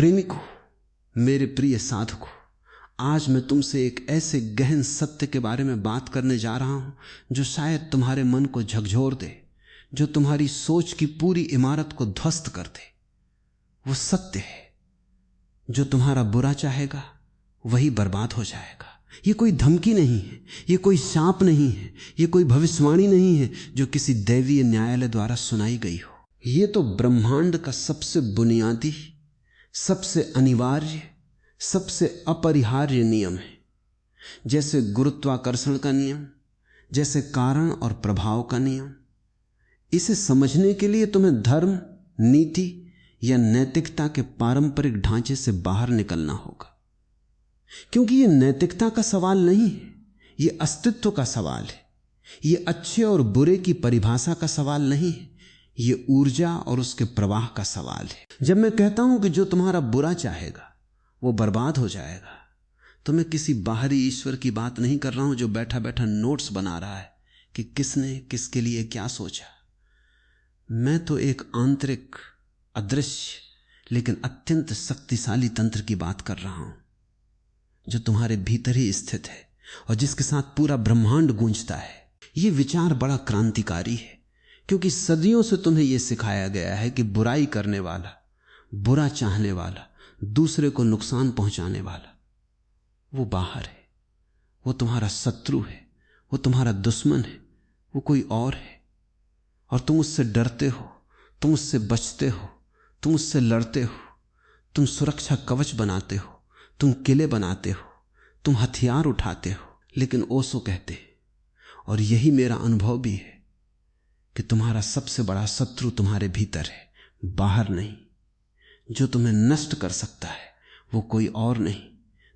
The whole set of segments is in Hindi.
प्रेमिकों, मेरे प्रिय साधकों, आज मैं तुमसे एक ऐसे गहन सत्य के बारे में बात करने जा रहा हूं जो शायद तुम्हारे मन को झकझोर दे, जो तुम्हारी सोच की पूरी इमारत को ध्वस्त कर दे। वो सत्य है, जो तुम्हारा बुरा चाहेगा वही बर्बाद हो जाएगा। ये कोई धमकी नहीं है, ये कोई शाप नहीं है, ये कोई भविष्यवाणी नहीं है जो किसी दैवीय न्यायालय द्वारा सुनाई गई हो। ये तो ब्रह्मांड का सबसे बुनियादी, सबसे अनिवार्य, सबसे अपरिहार्य नियम है। जैसे गुरुत्वाकर्षण का नियम, जैसे कारण और प्रभाव का नियम। इसे समझने के लिए तुम्हें धर्म, नीति या नैतिकता के पारंपरिक ढांचे से बाहर निकलना होगा, क्योंकि यह नैतिकता का सवाल नहीं है, यह अस्तित्व का सवाल है। यह अच्छे और बुरे की परिभाषा का सवाल नहीं है, यह ऊर्जा और उसके प्रवाह का सवाल है। जब मैं कहता हूं कि जो तुम्हारा बुरा चाहेगा वो बर्बाद हो जाएगा, तो मैं किसी बाहरी ईश्वर की बात नहीं कर रहा हूं जो बैठा बैठा नोट्स बना रहा है कि किसने किसके लिए क्या सोचा। मैं तो एक आंतरिक, अदृश्य लेकिन अत्यंत शक्तिशाली तंत्र की बात कर रहा हूं, जो तुम्हारे भीतर ही स्थित है और जिसके साथ पूरा ब्रह्मांड गूंजता है। यह विचार बड़ा क्रांतिकारी है, क्योंकि सदियों से तुम्हें यह सिखाया गया है कि बुराई करने वाला, बुरा चाहने वाला, दूसरे को नुकसान पहुंचाने वाला, वो बाहर है, वो तुम्हारा शत्रु है, वो तुम्हारा दुश्मन है, वो कोई और है। और तुम उससे डरते हो, तुम उससे बचते हो, तुम उससे लड़ते हो, तुम सुरक्षा कवच बनाते हो, तुम किले बनाते हो, तुम हथियार उठाते हो। लेकिन ओशो कहते, और यही मेरा अनुभव भी है, कि तुम्हारा सबसे बड़ा शत्रु तुम्हारे भीतर है, बाहर नहीं। जो तुम्हें नष्ट कर सकता है वो कोई और नहीं,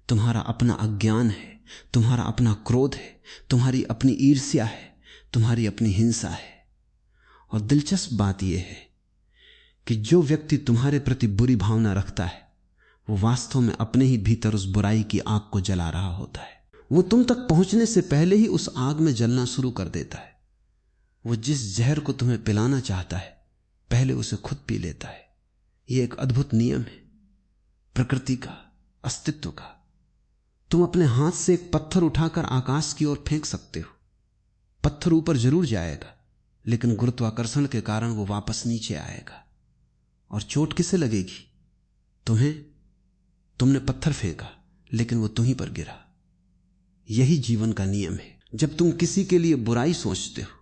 तुम्हारा अपना अज्ञान है, तुम्हारा अपना क्रोध है, तुम्हारी अपनी ईर्ष्या है, तुम्हारी अपनी हिंसा है। और दिलचस्प बात यह है कि जो व्यक्ति तुम्हारे प्रति बुरी भावना रखता है वो वास्तव में अपने ही भीतर उस बुराई की आग को जला रहा होता है। वो तुम तक पहुंचने से पहले ही उस आग में जलना शुरू कर देता है। वो जिस जहर को तुम्हें पिलाना चाहता है पहले उसे खुद पी लेता है। यह एक अद्भुत नियम है प्रकृति का, अस्तित्व का। तुम अपने हाथ से एक पत्थर उठाकर आकाश की ओर फेंक सकते हो, पत्थर ऊपर जरूर जाएगा, लेकिन गुरुत्वाकर्षण के कारण वो वापस नीचे आएगा। और चोट किसे लगेगी? तुम्हें। तुमने पत्थर फेंका लेकिन वो तुम्हीं पर गिरा। यही जीवन का नियम है। जब तुम किसी के लिए बुराई सोचते हो,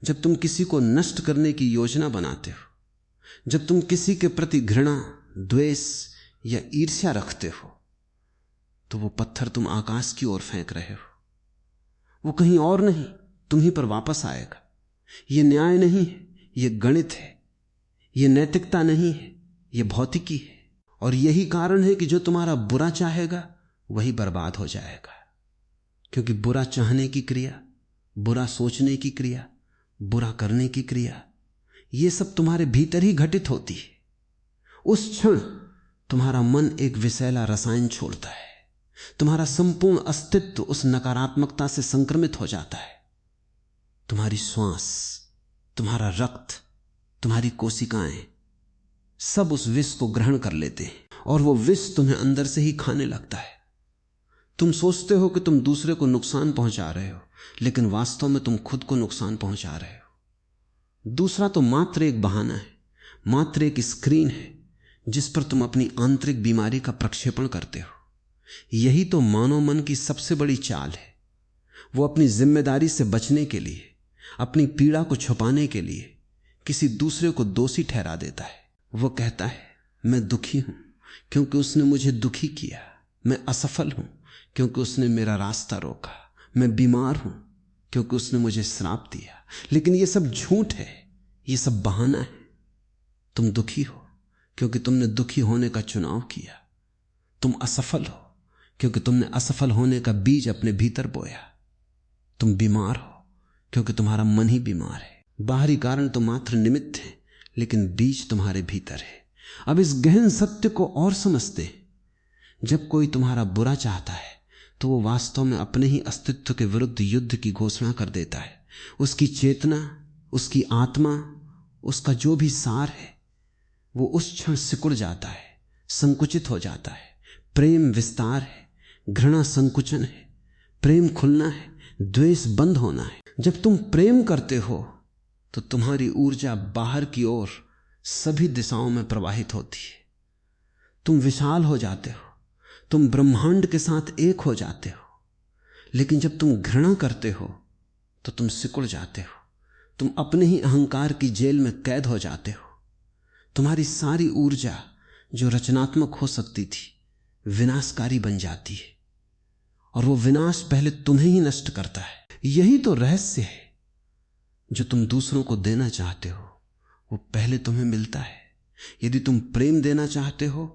जब तुम किसी को नष्ट करने की योजना बनाते हो, जब तुम किसी के प्रति घृणा, द्वेष या ईर्ष्या रखते हो, तो वो पत्थर तुम आकाश की ओर फेंक रहे हो। वो कहीं और नहीं, तुम्हीं पर वापस आएगा। ये न्याय नहीं है, ये गणित है। ये नैतिकता नहीं है, ये भौतिकी है। और यही कारण है कि जो तुम्हारा बुरा चाहेगा वही बर्बाद हो जाएगा, क्योंकि बुरा चाहने की क्रिया, बुरा सोचने की क्रिया, बुरा करने की क्रिया, ये सब तुम्हारे भीतर ही घटित होती है। उस क्षण तुम्हारा मन एक विषैला रसायन छोड़ता है, तुम्हारा संपूर्ण अस्तित्व उस नकारात्मकता से संक्रमित हो जाता है। तुम्हारी श्वास, तुम्हारा रक्त, तुम्हारी कोशिकाएं सब उस विष को ग्रहण कर लेते हैं और वो विष तुम्हें अंदर से ही खाने लगता है। तुम सोचते हो कि तुम दूसरे को नुकसान पहुंचा रहे हो, लेकिन वास्तव में तुम खुद को नुकसान पहुंचा रहे हो। दूसरा तो मात्र एक बहाना है, मात्र एक स्क्रीन है जिस पर तुम अपनी आंतरिक बीमारी का प्रक्षेपण करते हो। यही तो मानव मन की सबसे बड़ी चाल है। वो अपनी जिम्मेदारी से बचने के लिए, अपनी पीड़ा को छुपाने के लिए किसी दूसरे को दोषी ठहरा देता है। वो कहता है मैं दुखी हूं क्योंकि उसने मुझे दुखी किया, मैं असफल हूं क्योंकि उसने मेरा रास्ता रोका, मैं बीमार हूं क्योंकि उसने मुझे श्राप दिया। लेकिन ये सब झूठ है, ये सब बहाना है। तुम दुखी हो क्योंकि तुमने दुखी होने का चुनाव किया। तुम असफल हो क्योंकि तुमने असफल होने का बीज अपने भीतर बोया। तुम बीमार हो क्योंकि तुम्हारा मन ही बीमार है। बाहरी कारण तो मात्र निमित्त है, लेकिन बीज तुम्हारे भीतर है। अब इस गहन सत्य को और समझते हैं। जब कोई तुम्हारा बुरा चाहता है तो वो वास्तव में अपने ही अस्तित्व के विरुद्ध युद्ध की घोषणा कर देता है। उसकी चेतना, उसकी आत्मा, उसका जो भी सार है वो उस क्षण सिकुड़ जाता है, संकुचित हो जाता है। प्रेम विस्तार है, घृणा संकुचन है। प्रेम खुलना है, द्वेष बंद होना है। जब तुम प्रेम करते हो तो तुम्हारी ऊर्जा बाहर की ओर सभी दिशाओं में प्रवाहित होती है। तुम विशाल हो जाते हो, तुम ब्रह्मांड के साथ एक हो जाते हो। लेकिन जब तुम घृणा करते हो तो तुम सिकुड़ जाते हो, तुम अपने ही अहंकार की जेल में कैद हो जाते हो। तुम्हारी सारी ऊर्जा जो रचनात्मक हो सकती थी विनाशकारी बन जाती है, और वो विनाश पहले तुम्हें ही नष्ट करता है। यही तो रहस्य है। जो तुम दूसरों को देना चाहते हो वो पहले तुम्हें मिलता है। यदि तुम प्रेम देना चाहते हो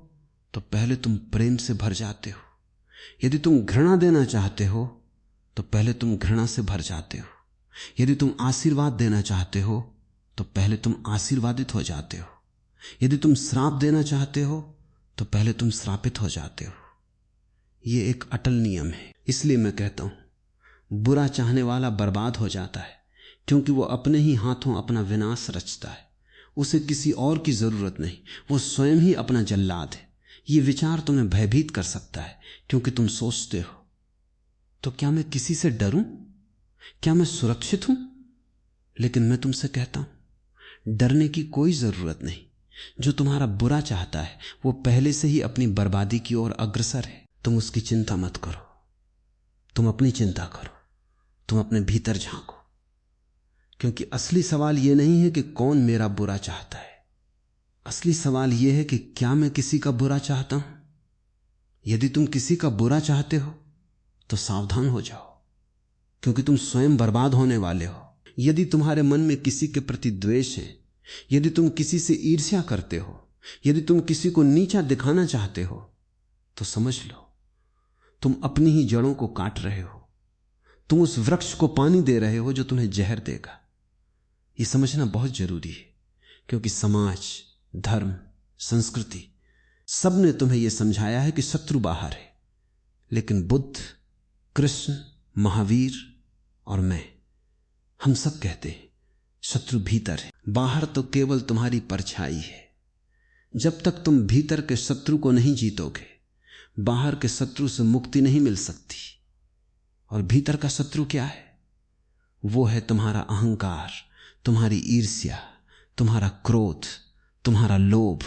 तो पहले तुम प्रेम से भर जाते हो। यदि तुम घृणा देना चाहते हो तो पहले तुम घृणा से भर जाते हो। यदि तुम आशीर्वाद देना चाहते हो तो पहले तुम आशीर्वादित हो जाते हो। यदि तुम श्राप देना चाहते हो तो पहले तुम श्रापित हो जाते हो। ये एक अटल नियम है। इसलिए मैं कहता हूं बुरा चाहने वाला बर्बाद हो जाता है, क्योंकि वो अपने ही हाथों अपना विनाश रचता है। उसे किसी और की जरूरत नहीं, वो स्वयं ही अपना जल्लाद है। ये विचार तुम्हें भयभीत कर सकता है, क्योंकि तुम सोचते हो तो क्या मैं किसी से डरूं, क्या मैं सुरक्षित हूं? लेकिन मैं तुमसे कहता हूं डरने की कोई जरूरत नहीं। जो तुम्हारा बुरा चाहता है वो पहले से ही अपनी बर्बादी की ओर अग्रसर है। तुम उसकी चिंता मत करो, तुम अपनी चिंता करो, तुम अपने भीतर झांको। क्योंकि असली सवाल यह नहीं है कि कौन मेरा बुरा चाहता है। असली सवाल यह है कि क्या मैं किसी का बुरा चाहता हूं। यदि तुम किसी का बुरा चाहते हो तो सावधान हो जाओ, क्योंकि तुम स्वयं बर्बाद होने वाले हो। यदि तुम्हारे मन में किसी के प्रति द्वेष है, यदि तुम किसी से ईर्ष्या करते हो, यदि तुम किसी को नीचा दिखाना चाहते हो, तो समझ लो तुम अपनी ही जड़ों को काट रहे हो। तुम उस वृक्ष को पानी दे रहे हो जो तुम्हें जहर देगा। यह समझना बहुत जरूरी है, क्योंकि समाज, धर्म, संस्कृति सब ने तुम्हें यह समझाया है कि शत्रु बाहर है। लेकिन बुद्ध, कृष्ण, महावीर और मैं, हम सब कहते हैं शत्रु भीतर है। बाहर तो केवल तुम्हारी परछाई है। जब तक तुम भीतर के शत्रु को नहीं जीतोगे, बाहर के शत्रु से मुक्ति नहीं मिल सकती। और भीतर का शत्रु क्या है? वो है तुम्हारा अहंकार, तुम्हारी ईर्ष्या, तुम्हारा क्रोध, तुम्हारा लोभ,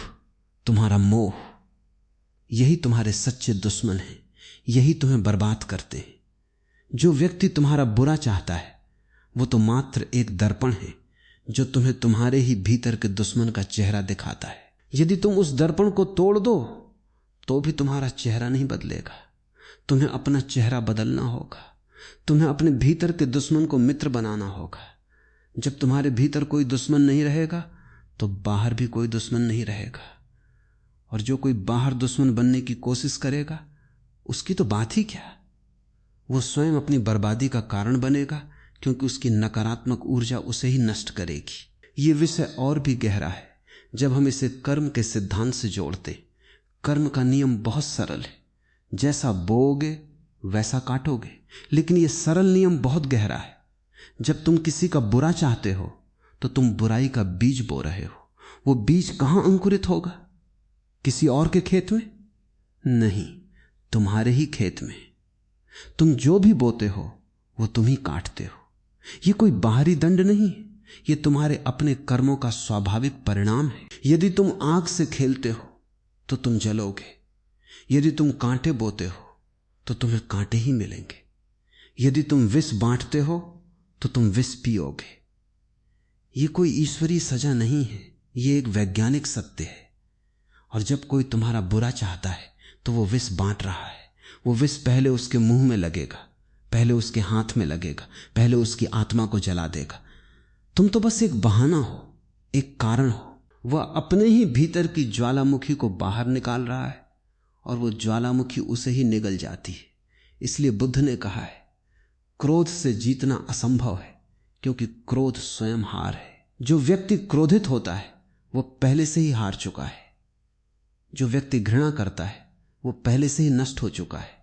तुम्हारा मोह। यही तुम्हारे सच्चे दुश्मन हैं, यही तुम्हें बर्बाद करते हैं। जो व्यक्ति तुम्हारा बुरा चाहता है वो तो मात्र एक दर्पण है जो तुम्हें तुम्हारे ही भीतर के दुश्मन का चेहरा दिखाता है। यदि तुम उस दर्पण को तोड़ दो तो भी तुम्हारा चेहरा नहीं बदलेगा। तुम्हें अपना चेहरा बदलना होगा। तुम्हें अपने भीतर के दुश्मन को मित्र बनाना होगा। जब तुम्हारे भीतर कोई दुश्मन नहीं रहेगा तो बाहर भी कोई दुश्मन नहीं रहेगा। और जो कोई बाहर दुश्मन बनने की कोशिश करेगा उसकी तो बात ही क्या, वो स्वयं अपनी बर्बादी का कारण बनेगा, क्योंकि उसकी नकारात्मक ऊर्जा उसे ही नष्ट करेगी। ये विषय और भी गहरा है जब हम इसे कर्म के सिद्धांत से जोड़ते। कर्म का नियम बहुत सरल है, जैसा बोओगे वैसा काटोगे। लेकिन यह सरल नियम बहुत गहरा है। जब तुम किसी का बुरा चाहते हो तो तुम बुराई का बीज बो रहे हो। वो बीज कहां अंकुरित होगा? किसी और के खेत में नहीं, तुम्हारे ही खेत में। तुम जो भी बोते हो वो तुम ही काटते हो। ये कोई बाहरी दंड नहीं, ये तुम्हारे अपने कर्मों का स्वाभाविक परिणाम है। यदि तुम आग से खेलते हो तो तुम जलोगे। यदि तुम कांटे बोते हो तो तुम्हें कांटे ही मिलेंगे। यदि तुम विष बांटते हो तो तुम विष पियोगे। ये कोई ईश्वरीय सजा नहीं है, ये एक वैज्ञानिक सत्य है। और जब कोई तुम्हारा बुरा चाहता है तो वो विष बांट रहा है। वो विष पहले उसके मुंह में लगेगा, पहले उसके हाथ में लगेगा, पहले उसकी आत्मा को जला देगा। तुम तो बस एक बहाना हो, एक कारण हो। वह अपने ही भीतर की ज्वालामुखी को बाहर निकाल रहा है और वो ज्वालामुखी उसे ही निगल जाती है। इसलिए बुद्ध ने कहा है क्रोध से जीतना असंभव है, क्योंकि क्रोध स्वयं हार है। जो व्यक्ति क्रोधित होता है वो पहले से ही हार चुका है। जो व्यक्ति घृणा करता है वो पहले से ही नष्ट हो चुका है।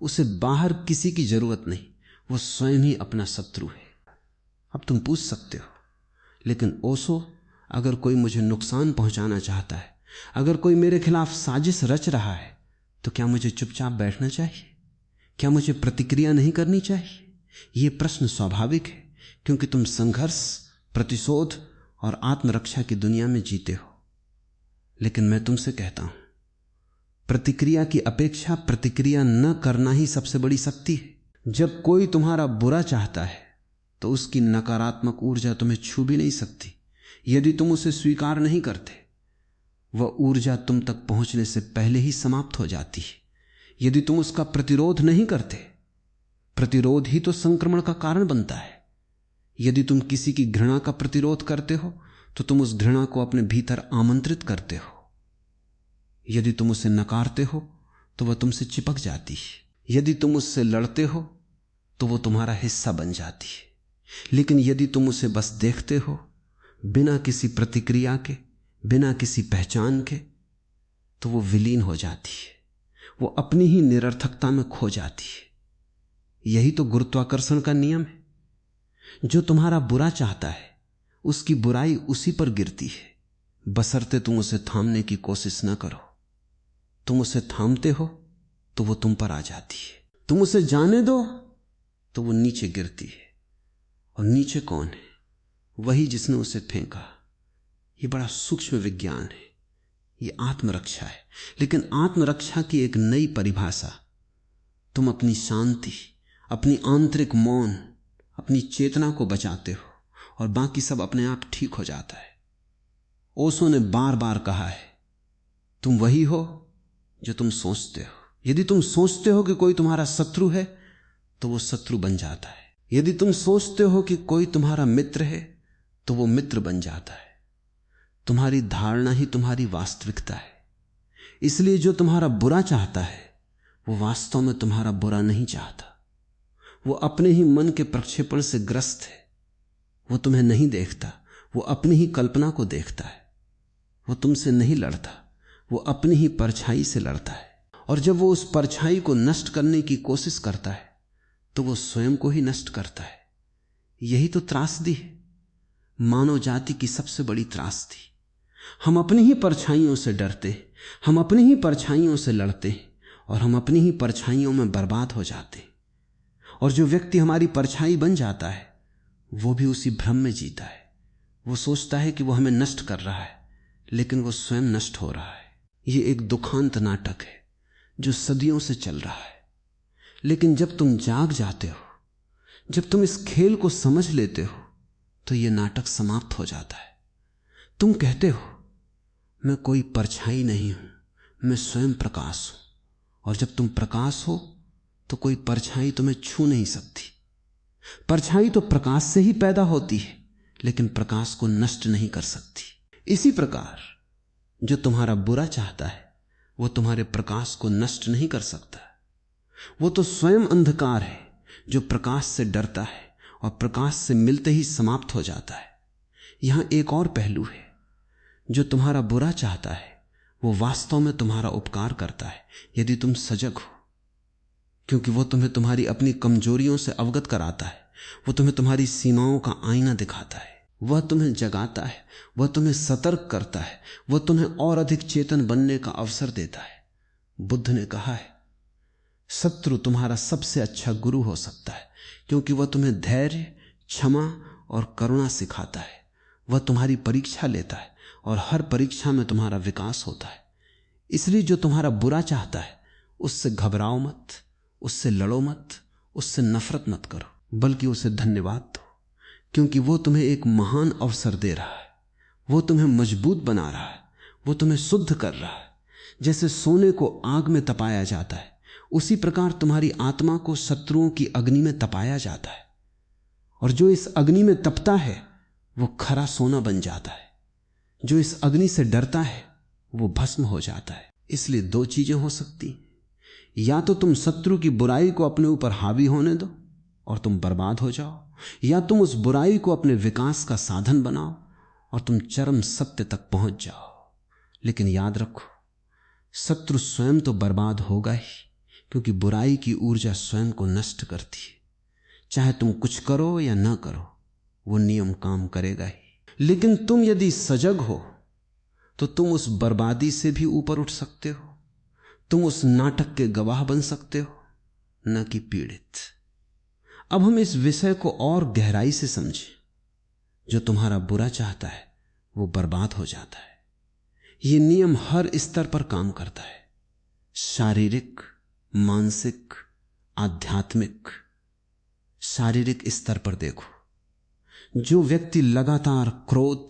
उसे बाहर किसी की जरूरत नहीं, वो स्वयं ही अपना शत्रु है। अब तुम पूछ सकते हो, लेकिन ओशो, अगर कोई मुझे नुकसान पहुंचाना चाहता है अगर कोई मेरे खिलाफ साजिश रच रहा है तो क्या मुझे चुपचाप बैठना चाहिए? क्या मुझे प्रतिक्रिया नहीं करनी चाहिए? यह प्रश्न स्वाभाविक है, क्योंकि तुम संघर्ष, प्रतिशोध और आत्मरक्षा की दुनिया में जीते हो। लेकिन मैं तुमसे कहता हूं, प्रतिक्रिया की अपेक्षा प्रतिक्रिया न करना ही सबसे बड़ी शक्ति है। जब कोई तुम्हारा बुरा चाहता है तो उसकी नकारात्मक ऊर्जा तुम्हें छू भी नहीं सकती। यदि तुम उसे स्वीकार नहीं करते, वह ऊर्जा तुम तक पहुंचने से पहले ही समाप्त हो जाती है। यदि तुम उसका प्रतिरोध नहीं करते, प्रतिरोध ही तो संक्रमण का कारण बनता है। यदि तुम किसी की घृणा का प्रतिरोध करते हो तो तुम उस घृणा को अपने भीतर आमंत्रित करते हो। यदि तुम उसे नकारते हो तो वह तुमसे चिपक जाती है। यदि तुम उससे लड़ते हो तो वह तुम्हारा हिस्सा बन जाती है। लेकिन यदि तुम उसे बस देखते हो, बिना किसी प्रतिक्रिया के, बिना किसी पहचान के, तो वो विलीन हो जाती है। वो अपनी ही निरर्थकता में खो जाती है। यही तो गुरुत्वाकर्षण का नियम है। जो तुम्हारा बुरा चाहता है उसकी बुराई उसी पर गिरती है, बशर्ते तुम उसे थामने की कोशिश न करो। तुम उसे थामते हो तो वो तुम पर आ जाती है। तुम उसे जाने दो तो वो नीचे गिरती है। और नीचे कौन है? वही जिसने उसे फेंका। ये बड़ा सूक्ष्म विज्ञान है, ये आत्मरक्षा है। लेकिन आत्मरक्षा की एक नई परिभाषा, तुम अपनी शांति, अपनी आंतरिक मौन, अपनी चेतना को बचाते हो और बाकी सब अपने आप ठीक हो जाता है। ओशो ने बार बार कहा है, तुम वही हो जो तुम सोचते हो। यदि तुम सोचते हो कि कोई तुम्हारा शत्रु है तो वो शत्रु बन जाता है। यदि तुम सोचते हो कि कोई तुम्हारा मित्र है तो वो मित्र बन जाता है। तुम्हारी धारणा ही तुम्हारी वास्तविकता है। इसलिए जो तुम्हारा बुरा चाहता है वो वास्तव में तुम्हारा बुरा नहीं चाहता। वो अपने ही मन के प्रक्षेपण से ग्रस्त है। वो तुम्हें नहीं देखता, वो अपनी ही कल्पना को देखता है। वो तुमसे नहीं लड़ता, वो अपनी ही परछाई से लड़ता है। और जब वो उस परछाई को नष्ट करने की कोशिश करता है तो वो स्वयं को ही नष्ट करता है। यही तो त्रासदी है, मानव जाति की सबसे बड़ी त्रासदी। हम अपनी ही परछाइयों से डरते, हम अपनी ही परछाइयों से लड़ते और हम अपनी ही परछाइयों में बर्बाद हो जाते। और जो व्यक्ति हमारी परछाई बन जाता है वो भी उसी भ्रम में जीता है। वो सोचता है कि वो हमें नष्ट कर रहा है, लेकिन वो स्वयं नष्ट हो रहा है। ये एक दुखांत नाटक है जो सदियों से चल रहा है। लेकिन जब तुम जाग जाते हो, जब तुम इस खेल को समझ लेते हो, तो ये नाटक समाप्त हो जाता है। तुम कहते हो मैं कोई परछाई नहीं हूं, मैं स्वयं प्रकाश हूं। और जब तुम प्रकाश हो तो कोई परछाई तुम्हें छू नहीं सकती। परछाई तो प्रकाश से ही पैदा होती है, लेकिन प्रकाश को नष्ट नहीं कर सकती। इसी प्रकार जो तुम्हारा बुरा चाहता है वो तुम्हारे प्रकाश को नष्ट नहीं कर सकता। वो तो स्वयं अंधकार है जो प्रकाश से डरता है और प्रकाश से मिलते ही समाप्त हो जाता है। यहां एक और पहलू है, जो तुम्हारा बुरा चाहता है वो वास्तव में तुम्हारा उपकार करता है यदि तुम सजग हो, क्योंकि वो तुम्हें तुम्हारी अपनी कमजोरियों से अवगत कराता है। वो तुम्हें तुम्हारी सीमाओं का आईना दिखाता है। वह तुम्हें जगाता है, वह तुम्हें सतर्क करता है, वह तुम्हें और अधिक चेतन बनने का अवसर देता है। बुद्ध ने कहा है, शत्रु तुम्हारा सबसे अच्छा गुरु हो सकता है, क्योंकि वह तुम्हें धैर्य, क्षमा और करुणा सिखाता है। वह तुम्हारी परीक्षा लेता है और हर परीक्षा में तुम्हारा विकास होता है। इसलिए जो तुम्हारा बुरा चाहता है उससे घबराओ मत, उससे लड़ो मत, उससे नफरत मत करो, बल्कि उसे धन्यवाद दो, क्योंकि वो तुम्हें एक महान अवसर दे रहा है। वो तुम्हें मजबूत बना रहा है, वो तुम्हें शुद्ध कर रहा है। जैसे सोने को आग में तपाया जाता है, उसी प्रकार तुम्हारी आत्मा को शत्रुओं की अग्नि में तपाया जाता है। और जो इस अग्नि में तपता है वो खरा सोना बन जाता है। जो इस अग्नि से डरता है वो भस्म हो जाता है। इसलिए दो चीजें हो सकती, या तो तुम शत्रु की बुराई को अपने ऊपर हावी होने दो और तुम बर्बाद हो जाओ, या तुम उस बुराई को अपने विकास का साधन बनाओ और तुम चरम सत्य तक पहुंच जाओ। लेकिन याद रखो, शत्रु स्वयं तो बर्बाद होगा ही, क्योंकि बुराई की ऊर्जा स्वयं को नष्ट करती है। चाहे तुम कुछ करो या ना करो, वो नियम काम करेगा ही। लेकिन तुम यदि सजग हो तो तुम उस बर्बादी से भी ऊपर उठ सकते हो, तुम उस नाटक के गवाह बन सकते हो, न कि पीड़ित। अब हम इस विषय को और गहराई से समझें। जो तुम्हारा बुरा चाहता है वो बर्बाद हो जाता है। यह नियम हर स्तर पर काम करता है, शारीरिक, मानसिक, आध्यात्मिक। शारीरिक स्तर पर देखो, जो व्यक्ति लगातार क्रोध,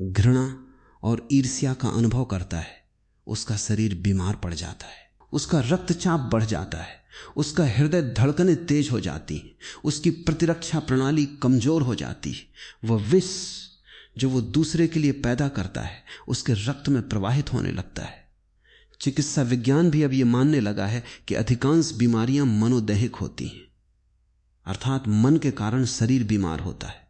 घृणा और ईर्ष्या का अनुभव करता है उसका शरीर बीमार पड़ जाता है, उसका रक्तचाप बढ़ जाता है, उसका हृदय धड़कनें तेज हो जाती हैं, उसकी प्रतिरक्षा प्रणाली कमजोर हो जाती है। वह विष जो वो दूसरे के लिए पैदा करता है उसके रक्त में प्रवाहित होने लगता है। चिकित्सा विज्ञान भी अब यह मानने लगा है कि अधिकांश बीमारियां मनोदैहिक होती हैं, अर्थात मन के कारण शरीर बीमार होता है।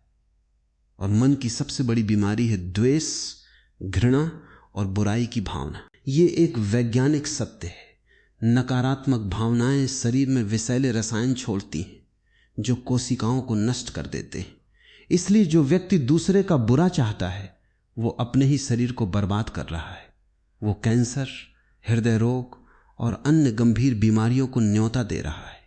और मन की सबसे बड़ी बीमारी है द्वेष, घृणा और बुराई की भावना। यह एक वैज्ञानिक सत्य है। नकारात्मक भावनाएं शरीर में विषैले रसायन छोड़ती हैं जो कोशिकाओं को नष्ट कर देते हैं। इसलिए जो व्यक्ति दूसरे का बुरा चाहता है वो अपने ही शरीर को बर्बाद कर रहा है। वो कैंसर, हृदय रोग और अन्य गंभीर बीमारियों को न्योता दे रहा है।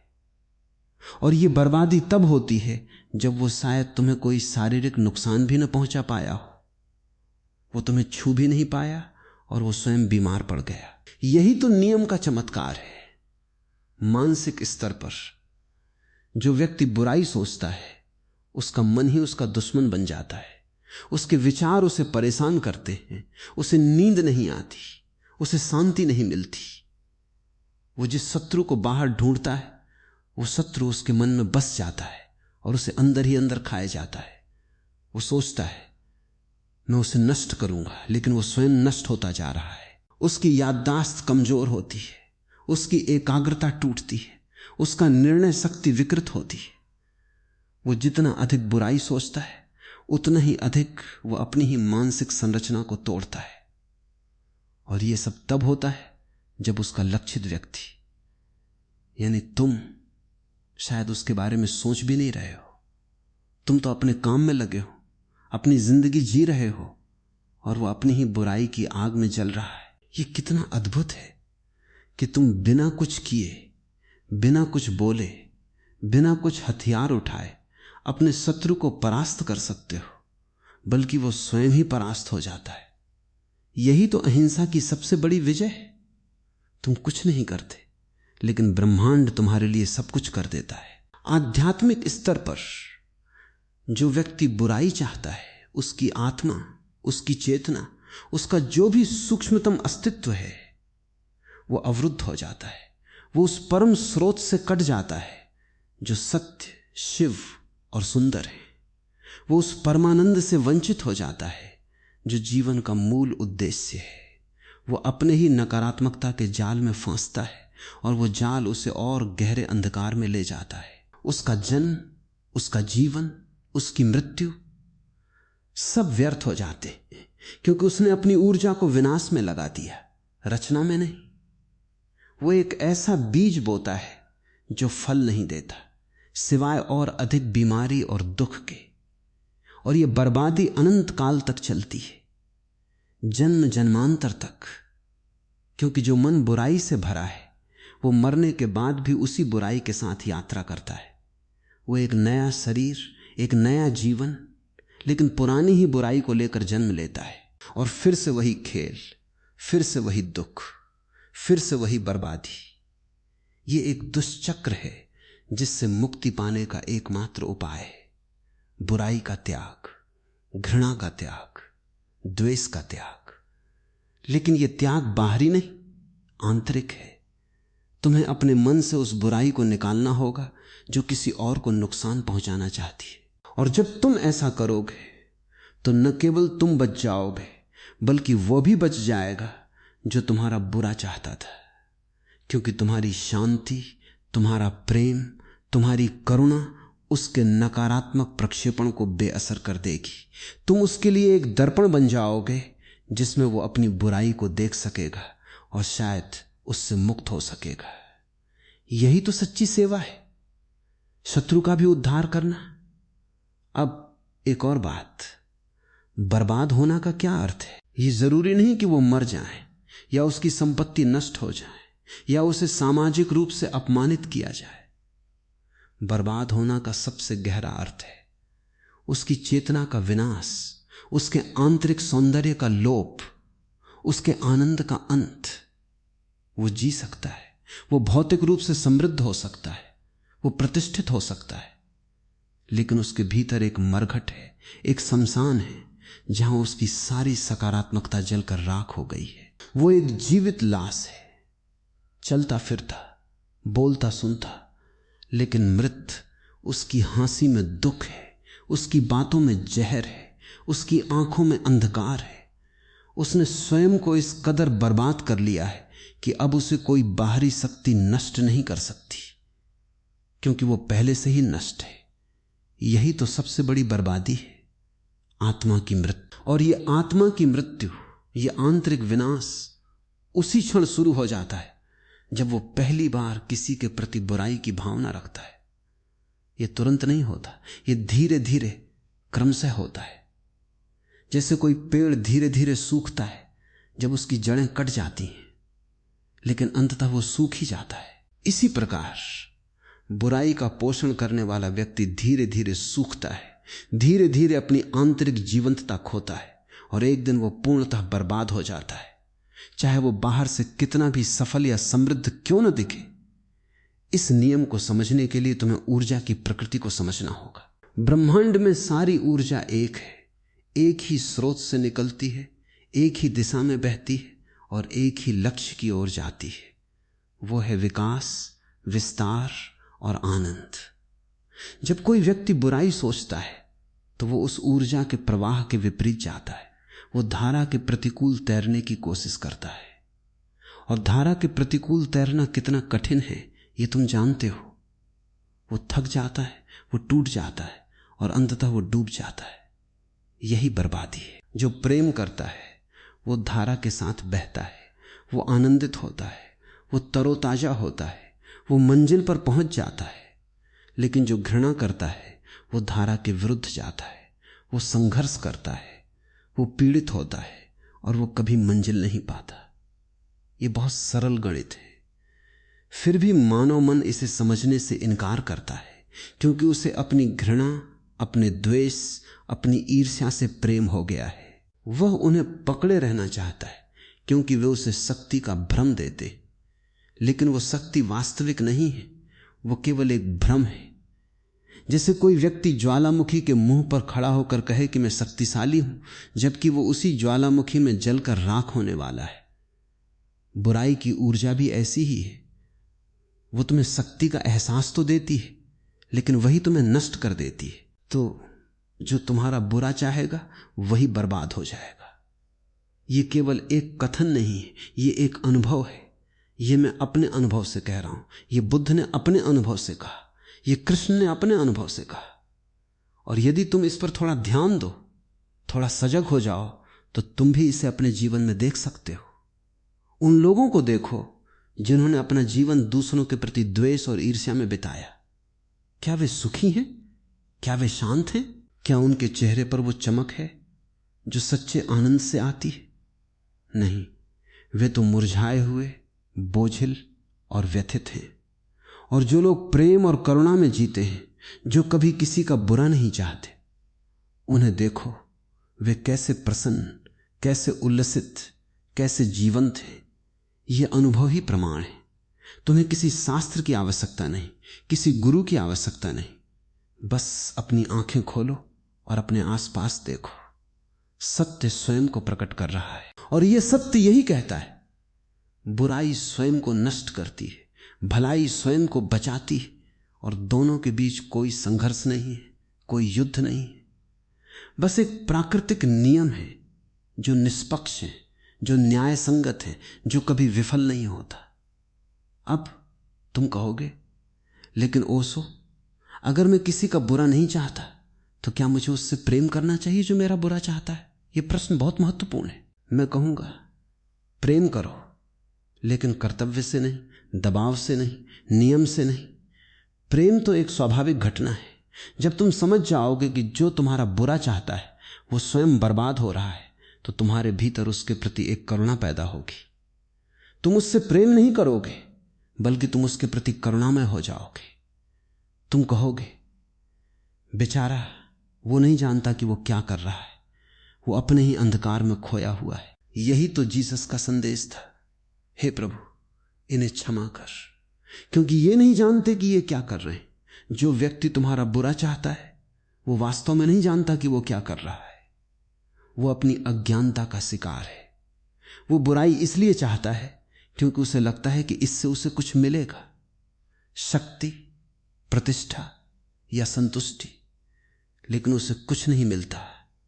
और ये बर्बादी तब होती है जब वो शायद तुम्हें कोई शारीरिक नुकसान भी न पहुंचा पाया हो, वो तुम्हें छू भी नहीं पाया और वो स्वयं बीमार पड़ गया। यही तो नियम का चमत्कार है। मानसिक स्तर पर जो व्यक्ति बुराई सोचता है उसका मन ही उसका दुश्मन बन जाता है। उसके विचार उसे परेशान करते हैं, उसे नींद नहीं आती, उसे शांति नहीं मिलती। वो जिस शत्रु को बाहर ढूंढता है वो शत्रु उसके मन में बस जाता है और उसे अंदर ही अंदर खाए जाता है। वो सोचता है मैं उसे नष्ट करूंगा, लेकिन वो स्वयं नष्ट होता जा रहा है। उसकी याददाश्त कमजोर होती है, उसकी एकाग्रता टूटती है, उसका निर्णय शक्ति विकृत होती है। वो जितना अधिक बुराई सोचता है उतना ही अधिक वो अपनी ही मानसिक संरचना को तोड़ता है। और ये सब तब होता है जब उसका लक्षित व्यक्ति यानी तुम शायद उसके बारे में सोच भी नहीं रहे हो। तुम तो अपने काम में लगे हो, अपनी जिंदगी जी रहे हो और वो अपनी ही बुराई की आग में जल रहा है। ये कितना अद्भुत है कि तुम बिना कुछ किए, बिना कुछ बोले, बिना कुछ हथियार उठाए अपने शत्रु को परास्त कर सकते हो, बल्कि वो स्वयं ही परास्त हो जाता है। यही तो अहिंसा की सबसे बड़ी विजय है। तुम कुछ नहीं करते लेकिन ब्रह्मांड तुम्हारे लिए सब कुछ कर देता है। आध्यात्मिक स्तर पर जो व्यक्ति बुराई चाहता है उसकी आत्मा, उसकी चेतना, उसका जो भी सूक्ष्मतम अस्तित्व है वो अवरुद्ध हो जाता है। वो उस परम स्रोत से कट जाता है जो सत्य, शिव और सुंदर है। वो उस परमानंद से वंचित हो जाता है जो जीवन का मूल उद्देश्य है। वो अपने ही नकारात्मकता के जाल में फंसता है और वो जाल उसे और गहरे अंधकार में ले जाता है। उसका जन्म, उसका जीवन, उसकी मृत्यु सब व्यर्थ हो जाते हैं क्योंकि उसने अपनी ऊर्जा को विनाश में लगा दिया, रचना में नहीं। वो एक ऐसा बीज बोता है जो फल नहीं देता सिवाय और अधिक बीमारी और दुख के। और ये बर्बादी अनंत काल तक चलती है, जन्म जन्मांतर तक। क्योंकि जो मन बुराई से भरा है वो मरने के बाद भी उसी बुराई के साथ यात्रा करता है। वो एक नया शरीर, एक नया जीवन, लेकिन पुरानी ही बुराई को लेकर जन्म लेता है। और फिर से वही खेल, फिर से वही दुख, फिर से वही बर्बादी। ये एक दुष्चक्र है जिससे मुक्ति पाने का एकमात्र उपाय है बुराई का त्याग, घृणा का त्याग, द्वेष का त्याग। लेकिन यह त्याग बाहरी नहीं, आंतरिक है। तुम्हें अपने मन से उस बुराई को निकालना होगा जो किसी और को नुकसान पहुंचाना चाहती है। और जब तुम ऐसा करोगे तो न केवल तुम बच जाओगे बल्कि वो भी बच जाएगा जो तुम्हारा बुरा चाहता था। क्योंकि तुम्हारी शांति, तुम्हारा प्रेम, तुम्हारी करुणा उसके नकारात्मक प्रक्षेपण को बेअसर कर देगी। तुम उसके लिए एक दर्पण बन जाओगे जिसमें वो अपनी बुराई को देख सकेगा और शायद उससे मुक्त हो सकेगा। यही तो सच्ची सेवा है, शत्रु का भी उद्धार करना। अब एक और बात, बर्बाद होना का क्या अर्थ है? ये जरूरी नहीं कि वो मर जाए या उसकी संपत्ति नष्ट हो जाए या उसे सामाजिक रूप से अपमानित किया जाए। बर्बाद होना का सबसे गहरा अर्थ है उसकी चेतना का विनाश, उसके आंतरिक सौंदर्य का लोप, उसके आनंद का अंत। वो जी सकता है, वो भौतिक रूप से समृद्ध हो सकता है, वो प्रतिष्ठित हो सकता है, लेकिन उसके भीतर एक मरघट है, एक शमशान है जहां उसकी सारी सकारात्मकता जलकर राख हो गई है। वो एक जीवित लाश है, चलता फिरता, बोलता सुनता, लेकिन मृत उसकी हंसी में दुख है, उसकी बातों में जहर है, उसकी आंखों में अंधकार है। उसने स्वयं को इस कदर बर्बाद कर लिया है कि अब उसे कोई बाहरी शक्ति नष्ट नहीं कर सकती, क्योंकि वो पहले से ही नष्ट है। यही तो सबसे बड़ी बर्बादी है, आत्मा की मृत्यु। और ये आत्मा की मृत्यु, ये आंतरिक विनाश उसी क्षण शुरू हो जाता है जब वो पहली बार किसी के प्रति बुराई की भावना रखता है। ये तुरंत नहीं होता, ये धीरे धीरे क्रमशः होता है। जैसे कोई पेड़ धीरे धीरे सूखता है जब उसकी जड़ें कट जाती हैं, लेकिन अंततः वो सूख ही जाता है। इसी प्रकार बुराई का पोषण करने वाला व्यक्ति धीरे धीरे सूखता है, धीरे धीरे अपनी आंतरिक जीवंतता खोता है और एक दिन वो पूर्णतः बर्बाद हो जाता है। चाहे वो बाहर से कितना भी सफल या समृद्ध क्यों न दिखे। इस नियम को समझने के लिए तुम्हें ऊर्जा की प्रकृति को समझना होगा। ब्रह्मांड में सारी ऊर्जा एक है, एक ही स्रोत से निकलती है, एक ही दिशा में बहती है और एक ही लक्ष्य की ओर जाती है। वो है विकास, विस्तार और आनंद। जब कोई व्यक्ति बुराई सोचता है तो वो उस ऊर्जा के प्रवाह के विपरीत जाता है। वो धारा के प्रतिकूल तैरने की कोशिश करता है, और धारा के प्रतिकूल तैरना कितना कठिन है ये तुम जानते हो। वो थक जाता है, वो टूट जाता है और अंततः वो डूब जाता है। यही बर्बादी है। जो प्रेम करता है वो धारा के साथ बहता है, वो आनंदित होता है, वो तरोताजा होता है, वो मंजिल पर पहुंच जाता है। लेकिन जो घृणा करता है वो धारा के विरुद्ध जाता है, वो संघर्ष करता है, वो पीड़ित होता है और वो कभी मंजिल नहीं पाता। ये बहुत सरल गणित है, फिर भी मानव मन इसे समझने से इनकार करता है, क्योंकि उसे अपनी घृणा, अपने द्वेष, अपनी ईर्ष्या से प्रेम हो गया है। वह उन्हें पकड़े रहना चाहता है क्योंकि वे उसे शक्ति का भ्रम देते, लेकिन वो शक्ति वास्तविक नहीं है, वो केवल एक भ्रम है। जैसे कोई व्यक्ति ज्वालामुखी के मुंह पर खड़ा होकर कहे कि मैं शक्तिशाली हूं, जबकि वो उसी ज्वालामुखी में जलकर राख होने वाला है। बुराई की ऊर्जा भी ऐसी ही है। वो तुम्हें शक्ति का एहसास तो देती है, लेकिन वही तुम्हें नष्ट कर देती है। तो जो तुम्हारा बुरा चाहेगा वही बर्बाद हो जाएगा। ये केवल एक कथन नहीं है, ये एक अनुभव है। ये मैं अपने अनुभव से कह रहा हूं, ये बुद्ध ने अपने अनुभव से कहा, ये कृष्ण ने अपने अनुभव से कहा। और यदि तुम इस पर थोड़ा ध्यान दो, थोड़ा सजग हो जाओ, तो तुम भी इसे अपने जीवन में देख सकते हो। उन लोगों को देखो जिन्होंने अपना जीवन दूसरों के प्रति द्वेष और ईर्ष्या में बिताया। क्या वे सुखी हैं? क्या वे शांत हैं? क्या उनके चेहरे पर वो चमक है जो सच्चे आनंद से आती है? नहीं, वे तो मुरझाए हुए, बोझिल और व्यथित हैं। और जो लोग प्रेम और करुणा में जीते हैं, जो कभी किसी का बुरा नहीं चाहते, उन्हें देखो वे कैसे प्रसन्न, कैसे उल्लसित, कैसे जीवंत हैं। यह अनुभव ही प्रमाण है। तुम्हें किसी शास्त्र की आवश्यकता नहीं, किसी गुरु की आवश्यकता नहीं। बस अपनी आंखें खोलो और अपने आसपास देखो। सत्य स्वयं को प्रकट कर रहा है, और यह सत्य यही कहता है, बुराई स्वयं को नष्ट करती है, भलाई स्वयं को बचाती है, और दोनों के बीच कोई संघर्ष नहीं है, कोई युद्ध नहीं है। बस एक प्राकृतिक नियम है जो निष्पक्ष है, जो न्याय संगत है, जो कभी विफल नहीं होता। अब तुम कहोगे, लेकिन ओशो, अगर मैं किसी का बुरा नहीं चाहता तो क्या मुझे उससे प्रेम करना चाहिए जो मेरा बुरा चाहता है? यह प्रश्न बहुत महत्वपूर्ण है। मैं कहूंगा, प्रेम करो, लेकिन कर्तव्य से नहीं, दबाव से नहीं, नियम से नहीं। प्रेम तो एक स्वाभाविक घटना है। जब तुम समझ जाओगे कि जो तुम्हारा बुरा चाहता है वो स्वयं बर्बाद हो रहा है, तो तुम्हारे भीतर उसके प्रति एक करुणा पैदा होगी। तुम उससे प्रेम नहीं करोगे, बल्कि तुम उसके प्रति करुणामय हो जाओगे। तुम कहोगे, बेचारा वो नहीं जानता कि वो क्या कर रहा है, वो अपने ही अंधकार में खोया हुआ है। यही तो जीसस का संदेश था, हे प्रभु इन्हें क्षमा कर, क्योंकि ये नहीं जानते कि ये क्या कर रहे हैं। जो व्यक्ति तुम्हारा बुरा चाहता है वो वास्तव में नहीं जानता कि वो क्या कर रहा है। वो अपनी अज्ञानता का शिकार है। वो बुराई इसलिए चाहता है क्योंकि उसे लगता है कि इससे उसे कुछ मिलेगा, शक्ति, प्रतिष्ठा या संतुष्टि, लेकिन उसे कुछ नहीं मिलता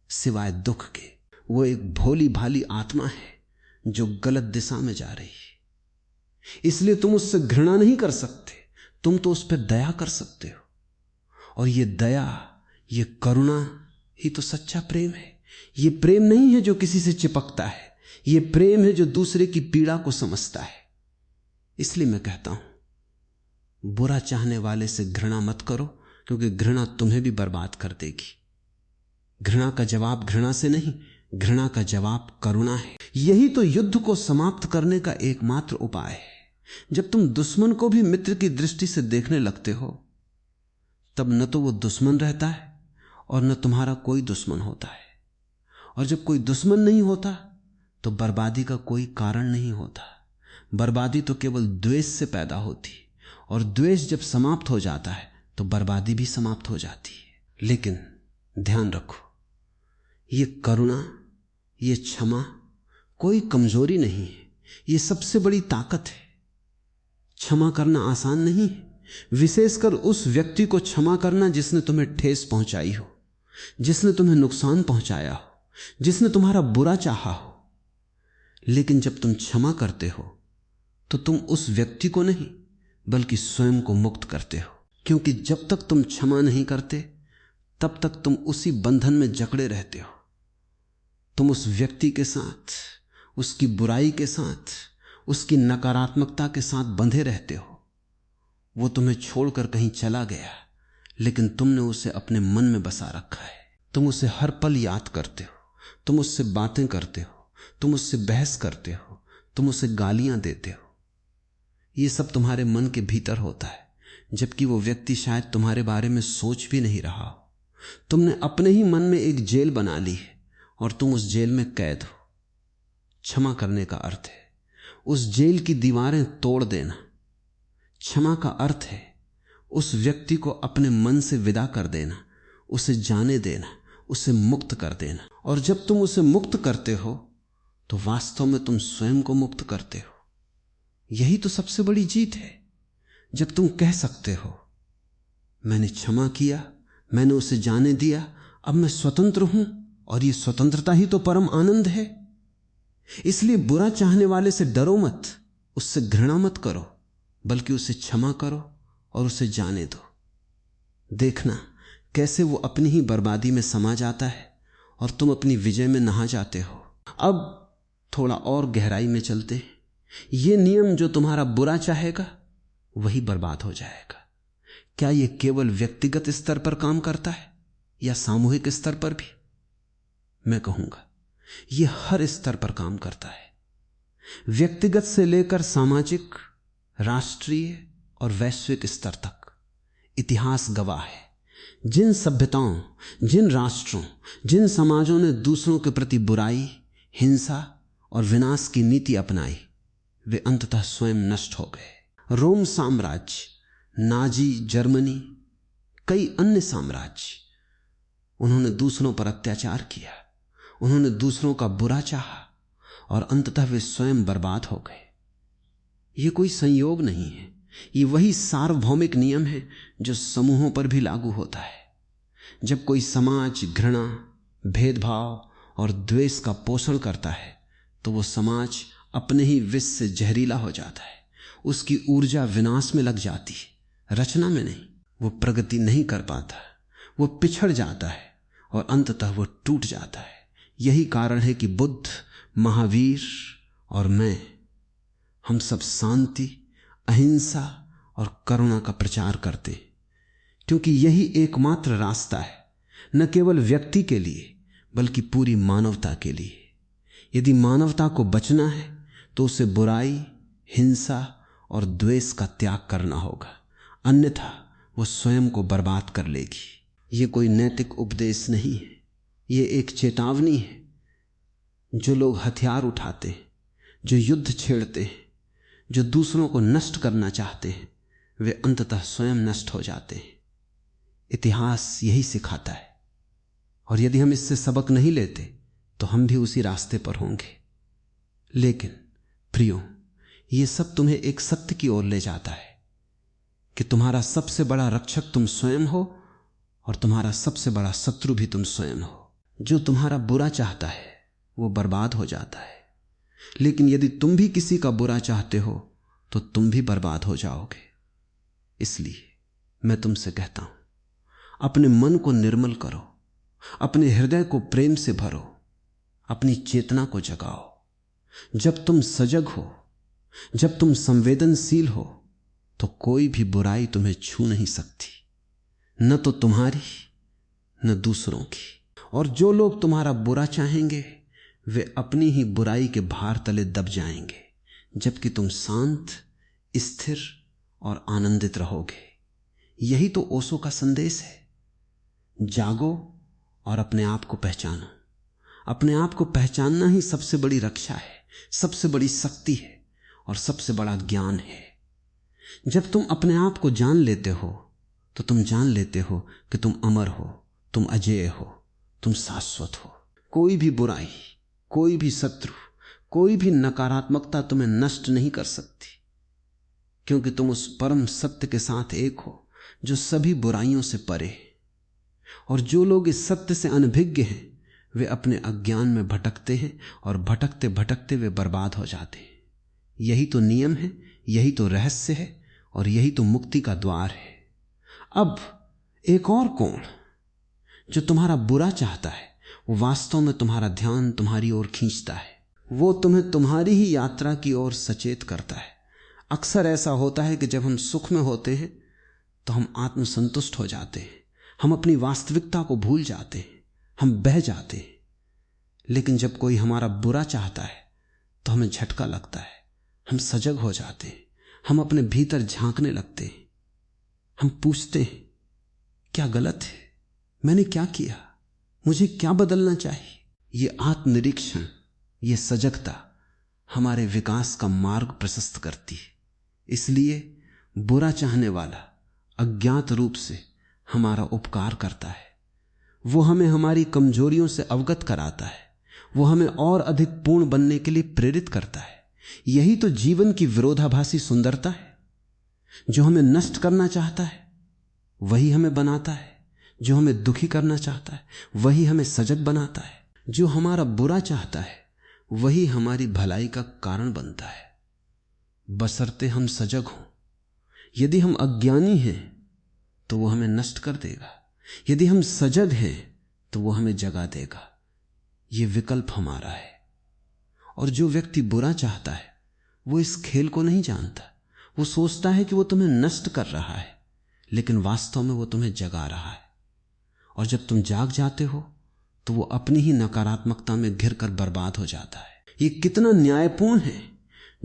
सिवाय दुख के। वो एक भोली भाली आत्मा है जो गलत दिशा में जा रही है। इसलिए तुम उससे घृणा नहीं कर सकते, तुम तो उस पर दया कर सकते हो। और ये दया, ये करुणा ही तो सच्चा प्रेम है। ये प्रेम नहीं है जो किसी से चिपकता है, ये प्रेम है जो दूसरे की पीड़ा को समझता है। इसलिए मैं कहता हूं, बुरा चाहने वाले से घृणा मत करो, क्योंकि घृणा तुम्हें भी बर्बाद कर देगी। घृणा का जवाब घृणा से नहीं, घृणा का जवाब करुणा है। यही तो युद्ध को समाप्त करने का एकमात्र उपाय है। जब तुम दुश्मन को भी मित्र की दृष्टि से देखने लगते हो, तब न तो वो दुश्मन रहता है और न तुम्हारा कोई दुश्मन होता है। और जब कोई दुश्मन नहीं होता तो बर्बादी का कोई कारण नहीं होता। बर्बादी तो केवल द्वेष से पैदा होती, और द्वेष जब समाप्त हो जाता है तो बर्बादी भी समाप्त हो जाती है। लेकिन ध्यान रखो, ये करुणा, ये क्षमा कोई कमजोरी नहीं है, ये सबसे बड़ी ताकत है। क्षमा करना आसान नहीं है, विशेषकर उस व्यक्ति को क्षमा करना जिसने तुम्हें ठेस पहुंचाई हो, जिसने तुम्हें नुकसान पहुंचाया हो, जिसने तुम्हारा बुरा चाहा हो। लेकिन जब तुम क्षमा करते हो तो तुम उस व्यक्ति को नहीं बल्कि स्वयं को मुक्त करते हो, क्योंकि जब तक तुम क्षमा नहीं करते तब तक तुम उसी बंधन में जकड़े रहते हो। तुम उस व्यक्ति के साथ, उसकी बुराई के साथ, उसकी नकारात्मकता के साथ बंधे रहते हो। वो तुम्हें छोड़कर कहीं चला गया, लेकिन तुमने उसे अपने मन में बसा रखा है। तुम उसे हर पल याद करते हो, तुम उससे बातें करते हो, तुम उससे बहस करते हो, तुम उसे गालियां देते हो। ये सब तुम्हारे मन के भीतर होता है, जबकि वो व्यक्ति शायद तुम्हारे बारे में सोच भी नहीं रहा हो। तुमने अपने ही मन में एक जेल बना ली है और तुम उस जेल में कैद हो। क्षमा करने का अर्थ है उस जेल की दीवारें तोड़ देना। क्षमा का अर्थ है उस व्यक्ति को अपने मन से विदा कर देना, उसे जाने देना, उसे मुक्त कर देना। और जब तुम उसे मुक्त करते हो तो वास्तव में तुम स्वयं को मुक्त करते हो। यही तो सबसे बड़ी जीत है, जब तुम कह सकते हो मैंने क्षमा किया, मैंने उसे जाने दिया, अब मैं स्वतंत्र हूं। और ये स्वतंत्रता ही तो परम आनंद है। इसलिए बुरा चाहने वाले से डरो मत, उससे घृणा मत करो, बल्कि उसे क्षमा करो और उसे जाने दो। देखना कैसे वो अपनी ही बर्बादी में समा जाता है और तुम अपनी विजय में नहा जाते हो। अब थोड़ा और गहराई में चलते हैं। ये नियम जो तुम्हारा बुरा चाहेगा वही बर्बाद हो जाएगा। क्या ये केवल व्यक्तिगत स्तर पर काम करता है या सामूहिक स्तर पर भी? मैं कहूंगा ये हर स्तर पर काम करता है, व्यक्तिगत से लेकर सामाजिक, राष्ट्रीय और वैश्विक स्तर तक। इतिहास गवाह है, जिन सभ्यताओं, जिन राष्ट्रों, जिन समाजों ने दूसरों के प्रति बुराई, हिंसा और विनाश की नीति अपनाई, वे अंततः स्वयं नष्ट हो गए। रोम साम्राज्य, नाजी जर्मनी, कई अन्य साम्राज्य, उन्होंने दूसरों पर अत्याचार किया, उन्होंने दूसरों का बुरा चाहा और अंततः वे स्वयं बर्बाद हो गए। ये कोई संयोग नहीं है, ये वही सार्वभौमिक नियम है जो समूहों पर भी लागू होता है। जब कोई समाज घृणा, भेदभाव और द्वेष का पोषण करता है तो वो समाज अपने ही विष से जहरीला हो जाता है। उसकी ऊर्जा विनाश में लग जाती है, रचना में नहीं। वो प्रगति नहीं कर पाता, वो पिछड़ जाता है और अंततः वो टूट जाता है। यही कारण है कि बुद्ध, महावीर और मैं, हम सब शांति, अहिंसा और करुणा का प्रचार करते हैं, क्योंकि यही एकमात्र रास्ता है, न केवल व्यक्ति के लिए बल्कि पूरी मानवता के लिए। यदि मानवता को बचना है तो उसे बुराई, हिंसा और द्वेष का त्याग करना होगा, अन्यथा वो स्वयं को बर्बाद कर लेगी। ये कोई नैतिक उपदेश नहीं है, ये एक चेतावनी है। जो लोग हथियार उठाते हैं, जो युद्ध छेड़ते हैं, जो दूसरों को नष्ट करना चाहते हैं, वे अंततः स्वयं नष्ट हो जाते हैं। इतिहास यही सिखाता है, और यदि हम इससे सबक नहीं लेते तो हम भी उसी रास्ते पर होंगे। लेकिन प्रियो, ये सब तुम्हें एक सत्य की ओर ले जाता है कि तुम्हारा सबसे बड़ा रक्षक तुम स्वयं हो और तुम्हारा सबसे बड़ा शत्रु भी तुम स्वयं हो। जो तुम्हारा बुरा चाहता है वो बर्बाद हो जाता है, लेकिन यदि तुम भी किसी का बुरा चाहते हो तो तुम भी बर्बाद हो जाओगे। इसलिए मैं तुमसे कहता हूं, अपने मन को निर्मल करो, अपने हृदय को प्रेम से भरो, अपनी चेतना को जगाओ। जब तुम सजग हो, जब तुम संवेदनशील हो, तो कोई भी बुराई तुम्हें छू नहीं सकती, न तो तुम्हारी न दूसरों की। और जो लोग तुम्हारा बुरा चाहेंगे वे अपनी ही बुराई के भार तले दब जाएंगे, जबकि तुम शांत, स्थिर और आनंदित रहोगे। यही तो ओशो का संदेश है। जागो और अपने आप को पहचानो। अपने आप को पहचानना ही सबसे बड़ी रक्षा है, सबसे बड़ी शक्ति है और सबसे बड़ा ज्ञान है। जब तुम अपने आप को जान लेते हो तो तुम जान लेते हो कि तुम अमर हो, तुम अजेय हो, तुम शाश्वत हो। कोई भी बुराई, कोई भी शत्रु, कोई भी नकारात्मकता तुम्हें नष्ट नहीं कर सकती, क्योंकि तुम उस परम सत्य के साथ एक हो जो सभी बुराइयों से परे है। और जो लोग इस सत्य से अनभिज्ञ हैं वे अपने अज्ञान में भटकते हैं और भटकते भटकते वे बर्बाद हो जाते हैं। यही तो नियम है, यही तो रहस्य है और यही तो मुक्ति का द्वार है। अब एक और कोण, जो तुम्हारा बुरा चाहता है वो वास्तव में तुम्हारा ध्यान तुम्हारी ओर खींचता है। वो तुम्हें तुम्हारी ही यात्रा की ओर सचेत करता है। अक्सर ऐसा होता है कि जब हम सुख में होते हैं तो हम आत्मसंतुष्ट हो जाते हैं, हम अपनी वास्तविकता को भूल जाते हैं, हम बह जाते हैं। लेकिन जब कोई हमारा बुरा चाहता है तो हमें झटका लगता है, हम सजग हो जाते हैं, हम अपने भीतर झांकने लगते हैं, हम पूछते हैं क्या गलत है, मैंने क्या किया, मुझे क्या बदलना चाहिए। ये आत्मनिरीक्षण, ये सजगता हमारे विकास का मार्ग प्रशस्त करती है। इसलिए बुरा चाहने वाला अज्ञात रूप से हमारा उपकार करता है। वो हमें हमारी कमजोरियों से अवगत कराता है, वो हमें और अधिक पूर्ण बनने के लिए प्रेरित करता है। यही तो जीवन की विरोधाभासी सुंदरता है। जो हमें नष्ट करना चाहता है वही हमें बनाता है, जो हमें दुखी करना चाहता है वही हमें सजग बनाता है, जो हमारा बुरा चाहता है वही हमारी भलाई का कारण बनता है, बशर्ते हम सजग हों। यदि हम अज्ञानी हैं तो वो हमें नष्ट कर देगा, यदि हम सजग हैं तो वो हमें जगा देगा। ये विकल्प हमारा है। और जो व्यक्ति बुरा चाहता है वो इस खेल को नहीं जानता। वो सोचता है कि वो तुम्हें नष्ट कर रहा है, लेकिन वास्तव में वो तुम्हें जगा रहा है। और जब तुम जाग जाते हो तो वो अपनी ही नकारात्मकता में घिर कर बर्बाद हो जाता है। ये कितना न्यायपूर्ण है।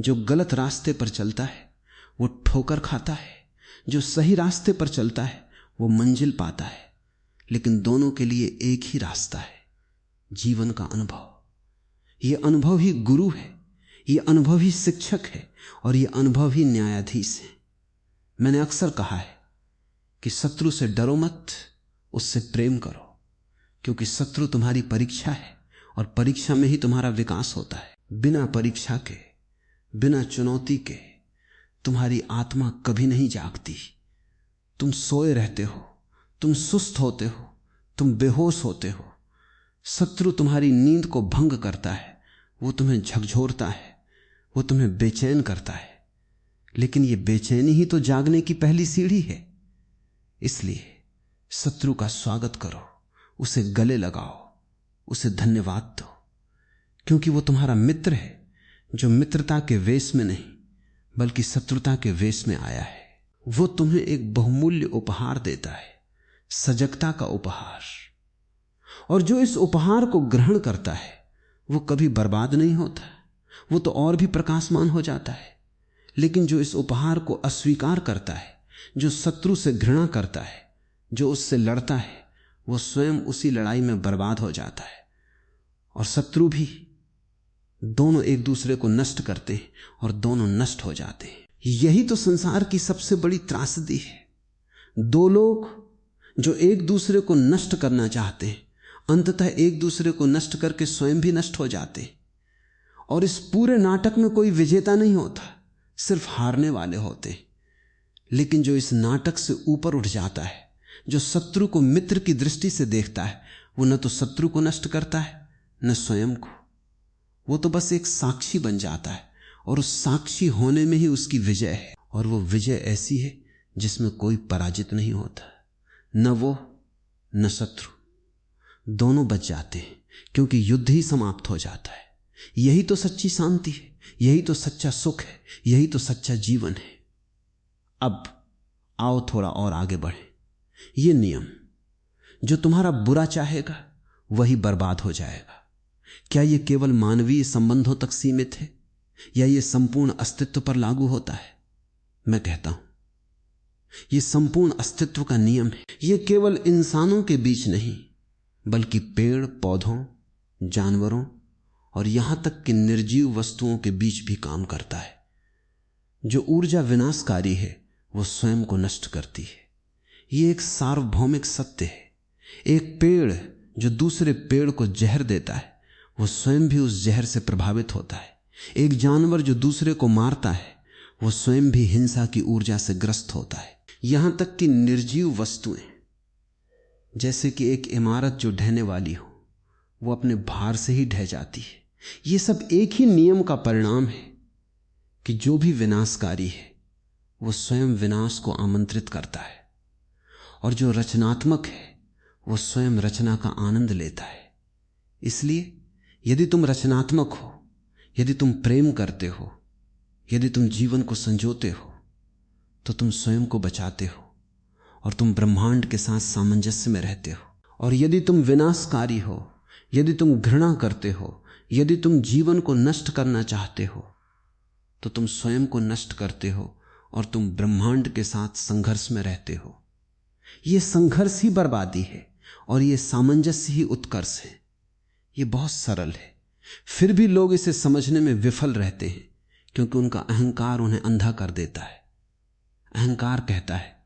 जो गलत रास्ते पर चलता है वो ठोकर खाता है, जो सही रास्ते पर चलता है वो मंजिल पाता है। लेकिन दोनों के लिए एक ही रास्ता है, जीवन का अनुभव। ये अनुभव ही गुरु है, ये अनुभव ही शिक्षक है और ये अनुभव ही न्यायाधीश है। मैंने अक्सर कहा है कि शत्रु से डरो मत, उससे प्रेम करो, क्योंकि शत्रु तुम्हारी परीक्षा है और परीक्षा में ही तुम्हारा विकास होता है। बिना परीक्षा के, बिना चुनौती के तुम्हारी आत्मा कभी नहीं जागती। तुम सोए रहते हो, तुम सुस्त होते हो, तुम बेहोश होते हो। शत्रु तुम्हारी नींद को भंग करता है, वो तुम्हें झकझोरता है, वो तुम्हें बेचैन करता है। लेकिन ये बेचैनी ही तो जागने की पहली सीढ़ी है। इसलिए शत्रु का स्वागत करो, उसे गले लगाओ, उसे धन्यवाद दो, क्योंकि वो तुम्हारा मित्र है जो मित्रता के वेश में नहीं बल्कि शत्रुता के वेश में आया है। वो तुम्हें एक बहुमूल्य उपहार देता है, सजगता का उपहार। और जो इस उपहार को ग्रहण करता है वो कभी बर्बाद नहीं होता, वो तो और भी प्रकाशमान हो जाता है। लेकिन जो इस उपहार को अस्वीकार करता है, जो शत्रु से घृणा करता है, जो उससे लड़ता है, वो स्वयं उसी लड़ाई में बर्बाद हो जाता है। और शत्रु भी, दोनों एक दूसरे को नष्ट करते हैं और दोनों नष्ट हो जाते हैं। यही तो संसार की सबसे बड़ी त्रासदी है। दो लोग जो एक दूसरे को नष्ट करना चाहते हैं, अंततः एक दूसरे को नष्ट करके स्वयं भी नष्ट हो जाते हैं। और इस पूरे नाटक में कोई विजेता नहीं होता, सिर्फ हारने वाले होते हैं। लेकिन जो इस नाटक से ऊपर उठ जाता है, जो शत्रु को मित्र की दृष्टि से देखता है, वो न तो शत्रु को नष्ट करता है न स्वयं को। वो तो बस एक साक्षी बन जाता है और उस साक्षी होने में ही उसकी विजय है। और वो विजय ऐसी है जिसमें कोई पराजित नहीं होता, न वो न शत्रु, दोनों बच जाते हैं, क्योंकि युद्ध ही समाप्त हो जाता है। यही तो सच्ची शांति है, यही तो सच्चा सुख है, यही तो सच्चा जीवन है। अब आओ थोड़ा और आगे बढ़े। ये नियम, जो तुम्हारा बुरा चाहेगा वही बर्बाद हो जाएगा, क्या ये केवल मानवीय संबंधों तक सीमित है या ये संपूर्ण अस्तित्व पर लागू होता है? मैं कहता हूं ये संपूर्ण अस्तित्व का नियम है। ये केवल इंसानों के बीच नहीं, बल्कि पेड़ पौधों, जानवरों और यहां तक कि निर्जीव वस्तुओं के बीच भी काम करता है। जो ऊर्जा विनाशकारी है वो स्वयं को नष्ट करती है। ये एक सार्वभौमिक सत्य है। एक पेड़ जो दूसरे पेड़ को जहर देता है, वो स्वयं भी उस जहर से प्रभावित होता है। एक जानवर जो दूसरे को मारता है, वो स्वयं भी हिंसा की ऊर्जा से ग्रस्त होता है। यहां तक कि निर्जीव वस्तुएं, जैसे कि एक इमारत जो ढहने वाली हो, वो अपने भार से ही ढह जाती है। ये सब एक ही नियम का परिणाम है कि जो भी विनाशकारी है वो स्वयं विनाश को आमंत्रित करता है, और जो रचनात्मक है वो स्वयं रचना का आनंद लेता है। इसलिए यदि तुम रचनात्मक हो, यदि तुम प्रेम करते हो, यदि तुम जीवन को संजोते हो, तो तुम स्वयं को बचाते हो और तुम ब्रह्मांड के साथ सामंजस्य में रहते हो। और यदि तुम विनाशकारी हो, यदि तुम घृणा करते हो, यदि तुम जीवन को नष्ट करना चाहते हो, तो तुम स्वयं को नष्ट करते हो और तुम ब्रह्मांड के साथ संघर्ष में रहते हो। यह संघर्ष ही बर्बादी है और यह सामंजस्य ही उत्कर्ष है। यह बहुत सरल है, फिर भी लोग इसे समझने में विफल रहते हैं, क्योंकि उनका अहंकार उन्हें अंधा कर देता है। अहंकार कहता है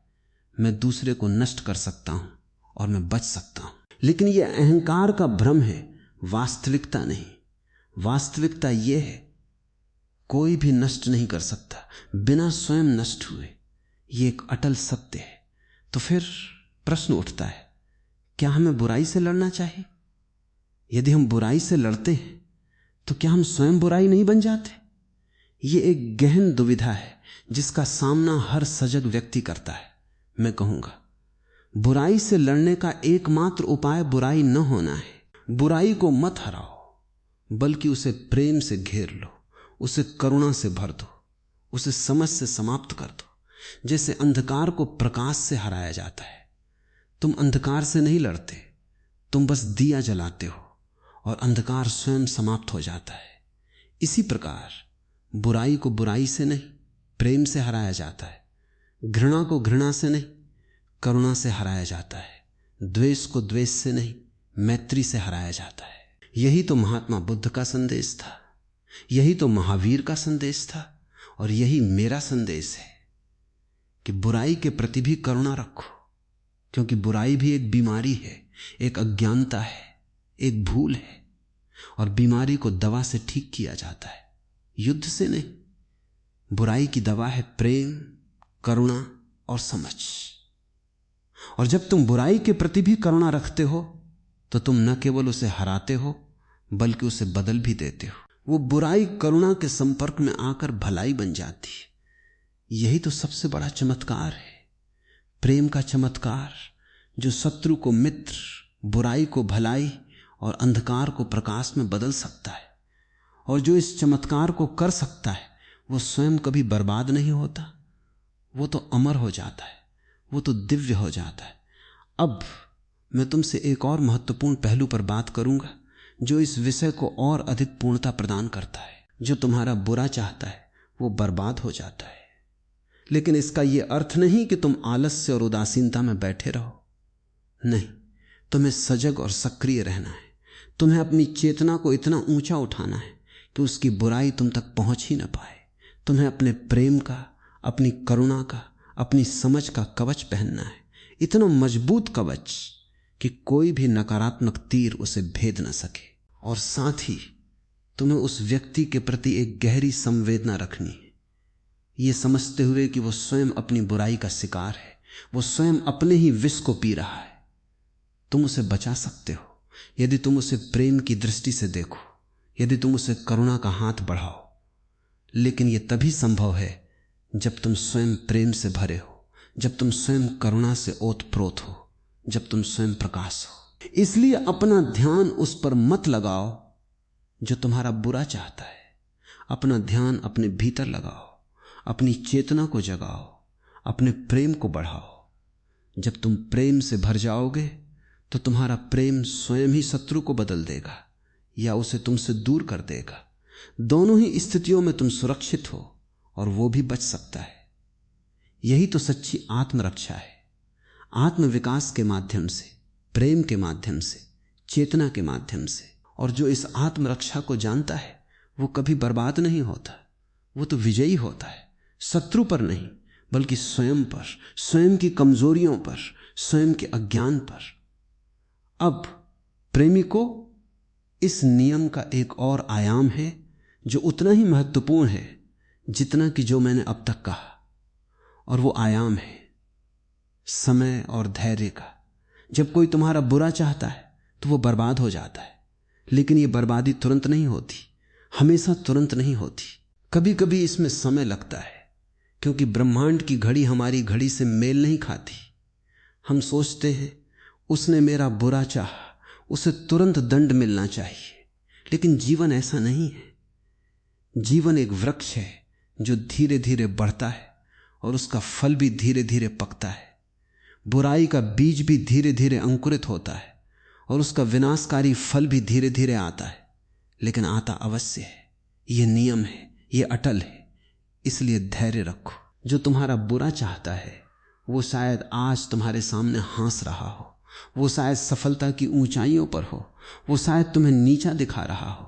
मैं दूसरे को नष्ट कर सकता हूं और मैं बच सकता हूं, लेकिन यह अहंकार का भ्रम है, वास्तविकता नहीं। वास्तविकता यह है कोई भी नष्ट नहीं कर सकता बिना स्वयं नष्ट हुए। यह एक अटल सत्य है। तो फिर प्रश्न उठता है, क्या हमें बुराई से लड़ना चाहिए? यदि हम बुराई से लड़ते हैं तो क्या हम स्वयं बुराई नहीं बन जाते? यह एक गहन दुविधा है जिसका सामना हर सजग व्यक्ति करता है। मैं कहूंगा बुराई से लड़ने का एकमात्र उपाय बुराई न होना है। बुराई को मत हराओ, बल्कि उसे प्रेम से घेर लो, उसे करुणा से भर दो, उसे समझ से समाप्त कर दो। जैसे अंधकार को प्रकाश से हराया जाता है। तुम अंधकार से नहीं लड़ते, तुम बस दिया जलाते हो और अंधकार स्वयं समाप्त हो जाता है। इसी प्रकार बुराई को बुराई से नहीं, प्रेम से हराया जाता है। घृणा को घृणा से नहीं, करुणा से हराया जाता है। द्वेष को द्वेष से नहीं, मैत्री से हराया जाता है। यही तो महात्मा बुद्ध का संदेश था, यही तो महावीर का संदेश था, और यही मेरा संदेश है कि बुराई के प्रति भी करुणा रखो, क्योंकि बुराई भी एक बीमारी है, एक अज्ञानता है, एक भूल है, और बीमारी को दवा से ठीक किया जाता है, युद्ध से नहीं। बुराई की दवा है प्रेम, करुणा और समझ। और जब तुम बुराई के प्रति भी करुणा रखते हो तो तुम न केवल उसे हराते हो बल्कि उसे बदल भी देते हो। वो बुराई करुणा के संपर्क में आकर भलाई बन जाती है। यही तो सबसे बड़ा चमत्कार है, प्रेम का चमत्कार, जो शत्रु को मित्र, बुराई को भलाई और अंधकार को प्रकाश में बदल सकता है। और जो इस चमत्कार को कर सकता है वो स्वयं कभी बर्बाद नहीं होता, वो तो अमर हो जाता है, वो तो दिव्य हो जाता है। अब मैं तुमसे एक और महत्वपूर्ण पहलू पर बात करूंगा जो इस विषय को और अधिक पूर्णता प्रदान करता है। जो तुम्हारा बुरा चाहता है वो बर्बाद हो जाता है। लेकिन इसका यह अर्थ नहीं कि तुम आलस्य और उदासीनता में बैठे रहो। नहीं, तुम्हें सजग और सक्रिय रहना है। तुम्हें अपनी चेतना को इतना ऊंचा उठाना है कि उसकी बुराई तुम तक पहुंच ही न पाए। तुम्हें अपने प्रेम का, अपनी करुणा का, अपनी समझ का कवच पहनना है, इतना मजबूत कवच कि कोई भी नकारात्मक तीर उसे भेद न सके। और साथ ही तुम्हें उस व्यक्ति के प्रति एक गहरी संवेदना रखनी है, ये समझते हुए कि वो स्वयं अपनी बुराई का शिकार है, वो स्वयं अपने ही विष को पी रहा है। तुम उसे बचा सकते हो यदि तुम उसे प्रेम की दृष्टि से देखो, यदि तुम उसे करुणा का हाथ बढ़ाओ। लेकिन यह तभी संभव है जब तुम स्वयं प्रेम से भरे हो, जब तुम स्वयं करुणा से ओतप्रोत हो, जब तुम स्वयं प्रकाश हो। इसलिए अपना ध्यान उस पर मत लगाओ जो तुम्हारा बुरा चाहता है। अपना ध्यान अपने भीतर लगाओ, अपनी चेतना को जगाओ, अपने प्रेम को बढ़ाओ। जब तुम प्रेम से भर जाओगे तो तुम्हारा प्रेम स्वयं ही शत्रु को बदल देगा या उसे तुमसे दूर कर देगा। दोनों ही स्थितियों में तुम सुरक्षित हो और वो भी बच सकता है। यही तो सच्ची आत्मरक्षा है। आत्मविकास के माध्यम से, प्रेम के माध्यम से, चेतना के माध्यम से। और जो इस आत्मरक्षा को जानता है वो कभी बर्बाद नहीं होता, वो तो विजयी होता है। शत्रु पर नहीं बल्कि स्वयं पर, स्वयं की कमजोरियों पर, स्वयं के अज्ञान पर। अब प्रेमी को इस नियम का एक और आयाम है जो उतना ही महत्वपूर्ण है जितना कि जो मैंने अब तक कहा, और वो आयाम है समय और धैर्य का। जब कोई तुम्हारा बुरा चाहता है तो वो बर्बाद हो जाता है, लेकिन ये बर्बादी तुरंत नहीं होती, हमेशा तुरंत नहीं होती। कभी कभी इसमें समय लगता है, क्योंकि ब्रह्मांड की घड़ी हमारी घड़ी से मेल नहीं खाती। हम सोचते हैं उसने मेरा बुरा चाहा, उसे तुरंत दंड मिलना चाहिए, लेकिन जीवन ऐसा नहीं है। जीवन एक वृक्ष है जो धीरे धीरे बढ़ता है और उसका फल भी धीरे धीरे पकता है। बुराई का बीज भी धीरे धीरे अंकुरित होता है और उसका विनाशकारी फल भी धीरे धीरे आता है, लेकिन आता अवश्य है। यह नियम है, यह अटल है। इसलिए धैर्य रखो। जो तुम्हारा बुरा चाहता है वो शायद आज तुम्हारे सामने हंस रहा हो, वो शायद सफलता की ऊंचाइयों पर हो, वो शायद तुम्हें नीचा दिखा रहा हो,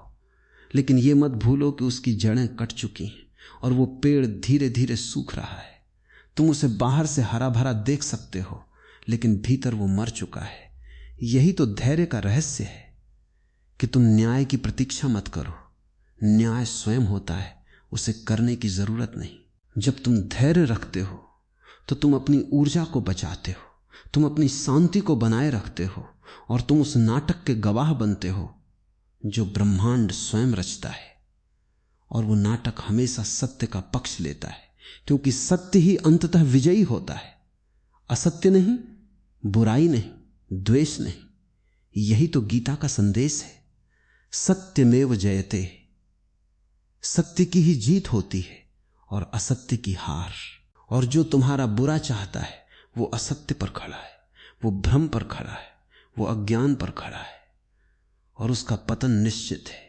लेकिन ये मत भूलो कि उसकी जड़ें कट चुकी हैं और वो पेड़ धीरे धीरे सूख रहा है। तुम उसे बाहर से हरा भरा देख सकते हो, लेकिन भीतर वो मर चुका है। यही तो धैर्य का रहस्य है कि तुम न्याय की प्रतीक्षा मत करो। न्याय स्वयं होता है, उसे करने की जरूरत नहीं। जब तुम धैर्य रखते हो तो तुम अपनी ऊर्जा को बचाते हो, तुम अपनी शांति को बनाए रखते हो और तुम उस नाटक के गवाह बनते हो जो ब्रह्मांड स्वयं रचता है। और वो नाटक हमेशा सत्य का पक्ष लेता है, क्योंकि सत्य ही अंततः विजयी होता है। असत्य नहीं, बुराई नहीं, द्वेष नहीं। यही तो गीता का संदेश है। सत्यमेव जयते, सत्य की ही जीत होती है और असत्य की हार। और जो तुम्हारा बुरा चाहता है वो असत्य पर खड़ा है, वो भ्रम पर खड़ा है, वो अज्ञान पर खड़ा है और उसका पतन निश्चित है।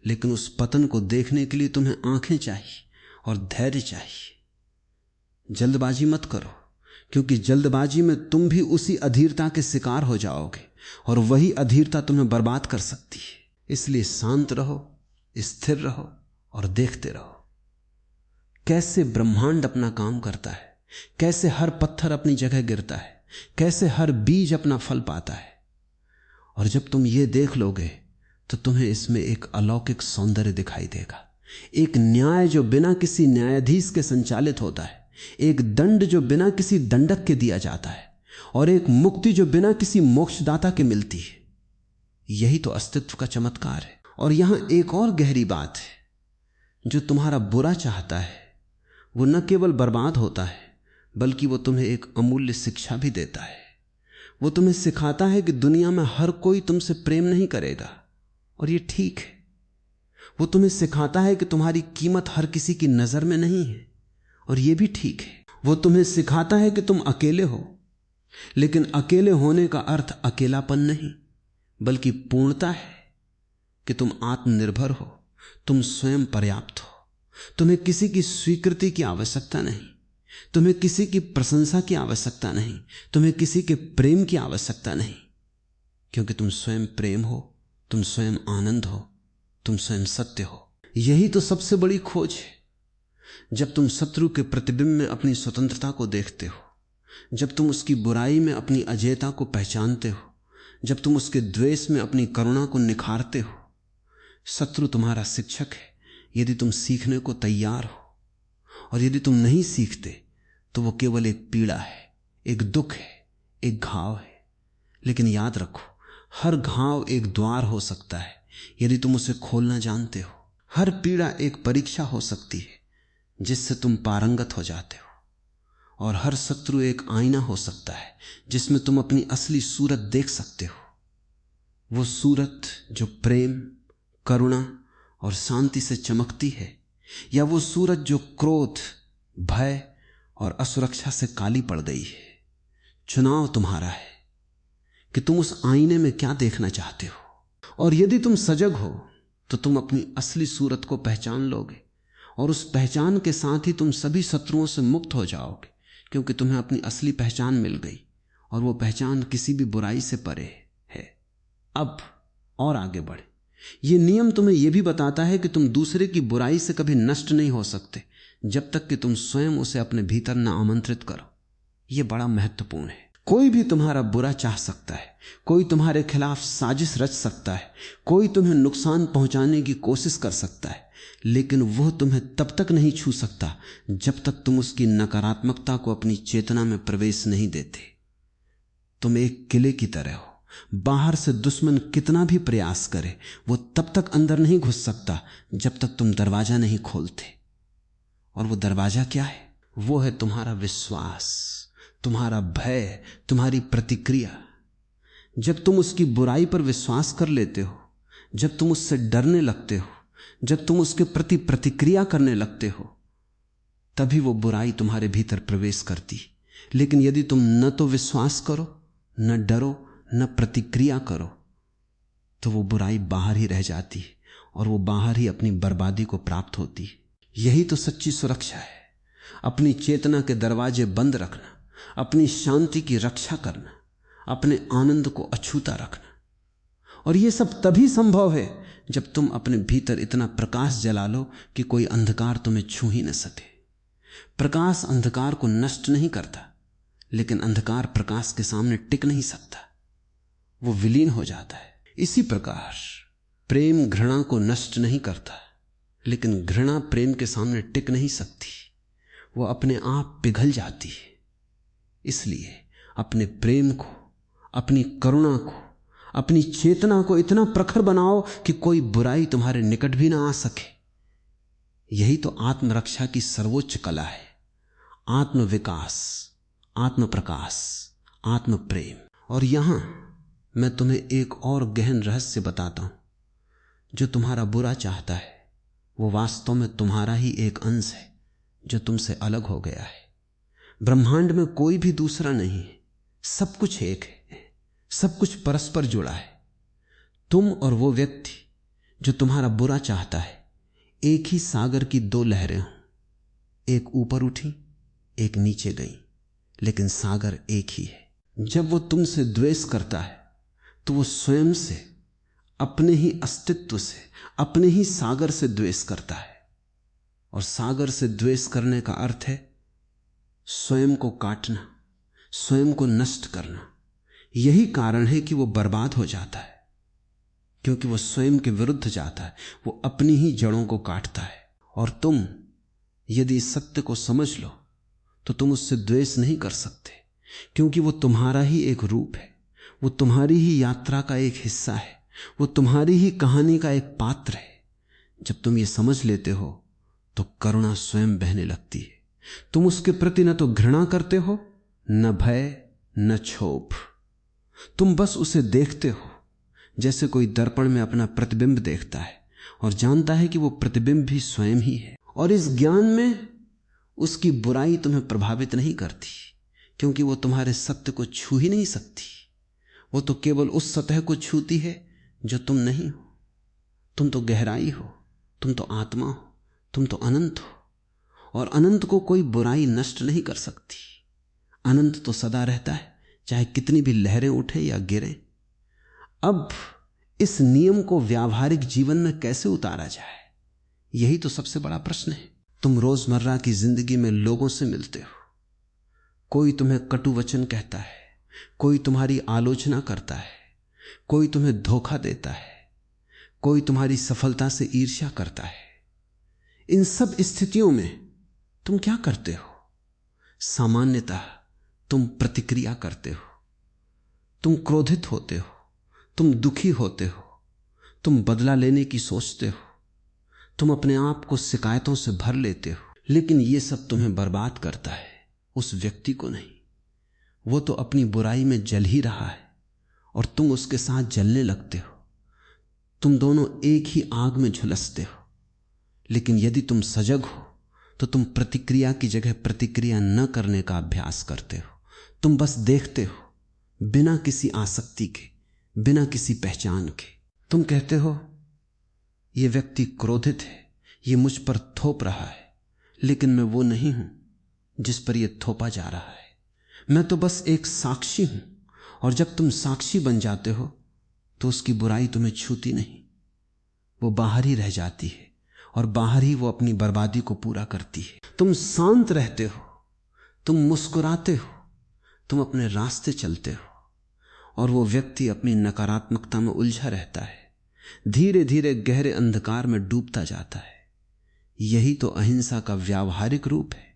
लेकिन उस पतन को देखने के लिए तुम्हें आंखें चाहिए और धैर्य चाहिए। जल्दबाजी मत करो, क्योंकि जल्दबाजी में तुम भी उसी अधीरता के शिकार हो जाओगे और वही अधीरता तुम्हें बर्बाद कर सकती है। इसलिए शांत रहो, स्थिर रहो और देखते रहो कैसे ब्रह्मांड अपना काम करता है, कैसे हर पत्थर अपनी जगह गिरता है, कैसे हर बीज अपना फल पाता है। और जब तुम ये देख लोगे तो तुम्हें इसमें एक अलौकिक सौंदर्य दिखाई देगा। एक न्याय जो बिना किसी न्यायाधीश के संचालित होता है, एक दंड जो बिना किसी दंडक के दिया जाता है, और एक मुक्ति जो बिना किसी मोक्षदाता के मिलती है। यही तो अस्तित्व का चमत्कार है। और यहां एक और गहरी बात है, जो तुम्हारा बुरा चाहता है वो न केवल बर्बाद होता है, बल्कि वो तुम्हें एक अमूल्य शिक्षा भी देता है। वो तुम्हें सिखाता है कि दुनिया में हर कोई तुमसे प्रेम नहीं करेगा, और ये ठीक है। वो तुम्हें सिखाता है कि तुम्हारी कीमत हर किसी की नजर में नहीं है, और ये भी ठीक है। वो तुम्हें सिखाता है कि तुम अकेले हो, लेकिन अकेले होने का अर्थ अकेलापन नहीं, बल्कि पूर्णता है। कि तुम आत्मनिर्भर हो, तुम स्वयं पर्याप्त हो। तुम्हें किसी की स्वीकृति की आवश्यकता नहीं, तुम्हें किसी की प्रशंसा की आवश्यकता नहीं, तुम्हें किसी के प्रेम की आवश्यकता नहीं, क्योंकि तुम स्वयं प्रेम हो, तुम स्वयं आनंद हो, तुम स्वयं सत्य हो। यही तो सबसे बड़ी खोज है। जब तुम शत्रु के प्रतिबिंब में अपनी स्वतंत्रता को देखते हो, जब तुम उसकी बुराई में अपनी अजेयता को पहचानते हो, जब तुम उसके द्वेष में अपनी करुणा को निखारते हो, शत्रु तुम्हारा शिक्षक है यदि तुम सीखने को तैयार हो। और यदि तुम नहीं सीखते तो वो केवल एक पीड़ा है, एक दुख है, एक घाव है। लेकिन याद रखो, हर घाव एक द्वार हो सकता है यदि तुम उसे खोलना जानते हो। हर पीड़ा एक परीक्षा हो सकती है जिससे तुम पारंगत हो जाते हो। और हर शत्रु एक आईना हो सकता है जिसमें तुम अपनी असली सूरत देख सकते हो। वो सूरत जो प्रेम, करुणा और शांति से चमकती है, या वो सूरत जो क्रोध, भय और असुरक्षा से काली पड़ गई है। चुनाव तुम्हारा है कि तुम उस आईने में क्या देखना चाहते हो। और यदि तुम सजग हो तो तुम अपनी असली सूरत को पहचान लोगे, और उस पहचान के साथ ही तुम सभी शत्रुओं से मुक्त हो जाओगे, क्योंकि तुम्हें अपनी असली पहचान मिल गई, और वो पहचान किसी भी बुराई से परे है। अब और आगे बढ़े। ये नियम तुम्हें यह भी बताता है कि तुम दूसरे की बुराई से कभी नष्ट नहीं हो सकते जब तक कि तुम स्वयं उसे अपने भीतर न आमंत्रित करो। यह बड़ा महत्वपूर्ण है। कोई भी तुम्हारा बुरा चाह सकता है, कोई तुम्हारे खिलाफ साजिश रच सकता है, कोई तुम्हें नुकसान पहुंचाने की कोशिश कर सकता है, लेकिन वह तुम्हें तब तक नहीं छू सकता जब तक तुम उसकी नकारात्मकता को अपनी चेतना में प्रवेश नहीं देते। तुम एक किले की तरह हो। बाहर से दुश्मन कितना भी प्रयास करे, वो तब तक अंदर नहीं घुस सकता जब तक तुम दरवाजा नहीं खोलते। और वो दरवाजा क्या है? वो है तुम्हारा विश्वास, तुम्हारा भय, तुम्हारी प्रतिक्रिया। जब तुम उसकी बुराई पर विश्वास कर लेते हो, जब तुम उससे डरने लगते हो, जब तुम उसके प्रति प्रतिक्रिया करने लगते हो, तभी वो बुराई तुम्हारे भीतर प्रवेश करती। लेकिन यदि तुम न तो विश्वास करो, न डरो, न प्रतिक्रिया करो, तो वो बुराई बाहर ही रह जाती है और वो बाहर ही अपनी बर्बादी को प्राप्त होती है। यही तो सच्ची सुरक्षा है। अपनी चेतना के दरवाजे बंद रखना, अपनी शांति की रक्षा करना, अपने आनंद को अछूता रखना। और ये सब तभी संभव है जब तुम अपने भीतर इतना प्रकाश जला लो कि कोई अंधकार तुम्हें छू ही न सके। प्रकाश अंधकार को नष्ट नहीं करता, लेकिन अंधकार प्रकाश के सामने टिक नहीं सकता, वो विलीन हो जाता है। इसी प्रकार प्रेम घृणा को नष्ट नहीं करता, लेकिन घृणा प्रेम के सामने टिक नहीं सकती, वो अपने आप पिघल जाती है। इसलिए अपने प्रेम को, अपनी करुणा को, अपनी चेतना को इतना प्रखर बनाओ कि कोई बुराई तुम्हारे निकट भी ना आ सके। यही तो आत्मरक्षा की सर्वोच्च कला है। आत्मविकास, आत्मप्रकाश, आत्म प्रेम। और यहां मैं तुम्हें एक और गहन रहस्य बताता हूं। जो तुम्हारा बुरा चाहता है वो वास्तव में तुम्हारा ही एक अंश है जो तुमसे अलग हो गया है। ब्रह्मांड में कोई भी दूसरा नहीं है, सब कुछ एक है, सब कुछ परस्पर जुड़ा है। तुम और वो व्यक्ति जो तुम्हारा बुरा चाहता है एक ही सागर की दो लहरें हों, एक ऊपर उठी, एक नीचे गई, लेकिन सागर एक ही है। जब वो तुमसे द्वेष करता है तो वो स्वयं से, अपने ही अस्तित्व से, अपने ही सागर से द्वेष करता है। और सागर से द्वेष करने का अर्थ है स्वयं को काटना, स्वयं को नष्ट करना। यही कारण है कि वो बर्बाद हो जाता है, क्योंकि वो स्वयं के विरुद्ध जाता है, वो अपनी ही जड़ों को काटता है। और तुम यदि इस सत्य को समझ लो तो तुम उससे द्वेष नहीं कर सकते, क्योंकि वो तुम्हारा ही एक रूप है, वो तुम्हारी ही यात्रा का एक हिस्सा है, वो तुम्हारी ही कहानी का एक पात्र है। जब तुम ये समझ लेते हो तो करुणा स्वयं बहने लगती है। तुम उसके प्रति न तो घृणा करते हो, न भय, न क्षोभ। तुम बस उसे देखते हो जैसे कोई दर्पण में अपना प्रतिबिंब देखता है और जानता है कि वो प्रतिबिंब भी स्वयं ही है। और इस ज्ञान में उसकी बुराई तुम्हें प्रभावित नहीं करती, क्योंकि वो तुम्हारे सत्य को छू ही नहीं सकती। वो तो केवल उस सतह को छूती है जो तुम नहीं हो। तुम तो गहराई हो, तुम तो आत्मा हो, तुम तो अनंत हो। और अनंत को कोई बुराई नष्ट नहीं कर सकती। अनंत तो सदा रहता है, चाहे कितनी भी लहरें उठे या गिरे। अब इस नियम को व्यावहारिक जीवन में कैसे उतारा जाए, यही तो सबसे बड़ा प्रश्न है। तुम रोजमर्रा की जिंदगी में लोगों से मिलते हो, कोई तुम्हें कटु वचन कहता है, कोई तुम्हारी आलोचना करता है, कोई तुम्हें धोखा देता है, कोई तुम्हारी सफलता से ईर्ष्या करता है। इन सब स्थितियों में तुम क्या करते हो? सामान्यतः तुम प्रतिक्रिया करते हो, तुम क्रोधित होते हो, तुम दुखी होते हो, तुम बदला लेने की सोचते हो, तुम अपने आप को शिकायतों से भर लेते हो। लेकिन यह सब तुम्हें बर्बाद करता है, उस व्यक्ति को नहीं। वो तो अपनी बुराई में जल ही रहा है और तुम उसके साथ जलने लगते हो। तुम दोनों एक ही आग में झुलसते हो। लेकिन यदि तुम सजग हो तो तुम प्रतिक्रिया की जगह प्रतिक्रिया न करने का अभ्यास करते हो। तुम बस देखते हो, बिना किसी आसक्ति के, बिना किसी पहचान के। तुम कहते हो यह व्यक्ति क्रोधित है, यह मुझ पर थोप रहा है, लेकिन मैं वो नहीं हूं जिस पर यह थोपा जा रहा है। मैं तो बस एक साक्षी हूं। और जब तुम साक्षी बन जाते हो तो उसकी बुराई तुम्हें छूती नहीं, वो बाहर ही रह जाती है और बाहर ही वो अपनी बर्बादी को पूरा करती है। तुम शांत रहते हो, तुम मुस्कुराते हो, तुम अपने रास्ते चलते हो और वो व्यक्ति अपनी नकारात्मकता में उलझा रहता है, धीरे धीरे गहरे अंधकार में डूबता जाता है। यही तो अहिंसा का व्यावहारिक रूप है,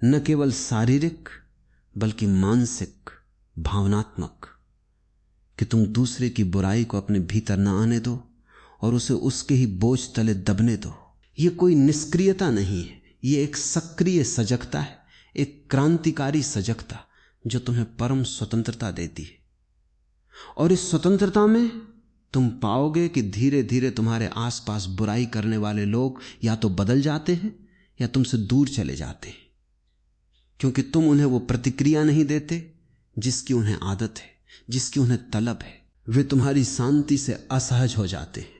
न केवल शारीरिक बल्कि मानसिक, भावनात्मक, कि तुम दूसरे की बुराई को अपने भीतर न आने दो और उसे उसके ही बोझ तले दबने दो। यह कोई निष्क्रियता नहीं है, यह एक सक्रिय सजगता है, एक क्रांतिकारी सजगता जो तुम्हें परम स्वतंत्रता देती है। और इस स्वतंत्रता में तुम पाओगे कि धीरे धीरे तुम्हारे आसपास बुराई करने वाले लोग या तो बदल जाते हैं या तुमसे दूर चले जाते हैं, क्योंकि तुम उन्हें वो प्रतिक्रिया नहीं देते जिसकी उन्हें आदत है, जिसकी उन्हें तलब है। वे तुम्हारी शांति से असहज हो जाते हैं